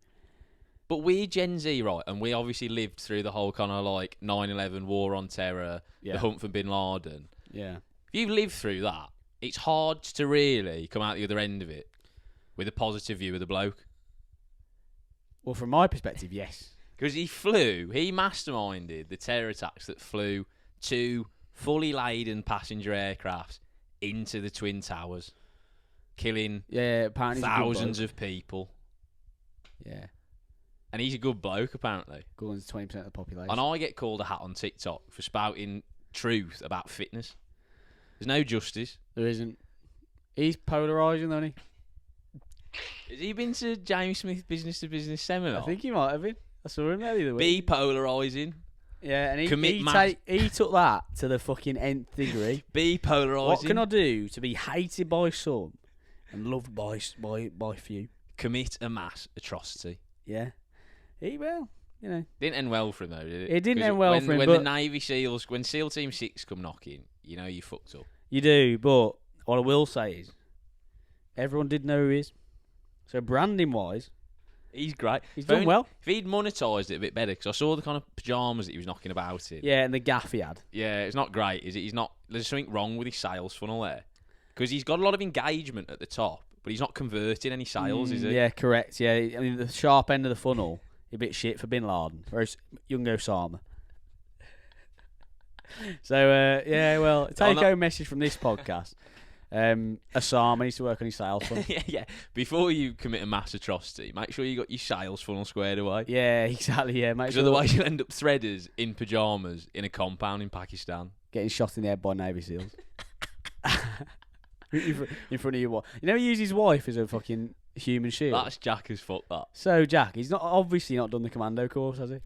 But we're Gen Z, right? And we obviously lived through the whole kind of like 9/11 war on terror, the hunt for Bin Laden. Yeah. If you've lived through that, it's hard to really come out the other end of it with a positive view of the bloke. Well, from my perspective, yes. Because he masterminded the terror attacks that flew 2 fully laden passenger aircrafts into the Twin Towers, killing apparently thousands of people. Yeah. And he's a good bloke, apparently. Going to 20% of the population. And I get called a hat on TikTok for spouting truth about fitness. There's no justice. There isn't. He's polarising, though, isn't he? Has he been to James Smith Business to Business seminar? I think he might have been. I saw him there the other week. Be polarising. Yeah, and he took that to the fucking nth degree. Be polarising. What can I do to be hated by some and loved by few? Commit a mass atrocity. Yeah. He will, you know. Didn't end well for him, though, did it? It didn't end well for him, When but the Navy SEALs, when SEAL Team 6 come knocking, you know you fucked up. You do, but what I will say is, everyone did know who he is. So branding-wise, he's great. He's done well. If he'd monetised it a bit better, because I saw the kind of pyjamas that he was knocking about in. Yeah, and the gaff he had. Yeah, it's not great, is it? There's something wrong with his sales funnel there. Because he's got a lot of engagement at the top, but he's not converting any sales, is he? Yeah, correct. Yeah, I mean, the sharp end of the funnel, a bit shit for Bin Laden, whereas young Osama. So, well, take-home message from this podcast. Osama needs to work on his sales funnel. yeah. Before you commit a mass atrocity, make sure you got your sales funnel squared away. Yeah, exactly. Yeah, because otherwise you'll end up threaders in pyjamas in a compound in Pakistan, getting shot in the head by Navy SEALs. in front of your wife. You know, he used his wife as a fucking human shield. That's Jack as fuck. That. So Jack, he's obviously not done the commando course, has he?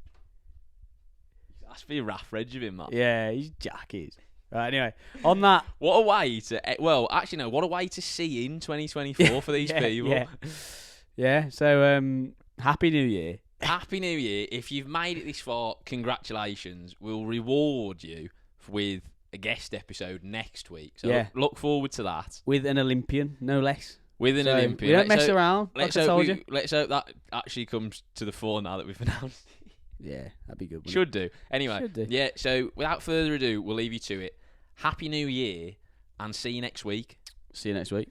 That's be a rough reg of him, that. Yeah, he's Jack. Is. Right, anyway, on that... What a way to... Well, actually, no, what a way to see in 2024 for these people. Yeah, so, Happy New Year. Happy New Year. If you've made it this far, congratulations. We'll reward you with a guest episode next week. So look forward to that. With an Olympian, no less. With an Olympian. We don't mess around, like I told you. Let's hope that actually comes to the fore now that we've announced it. Yeah, that'd be good. Should do. Anyway, yeah, so without further ado, we'll leave you to it. Happy New Year, and see you next week. See you next week.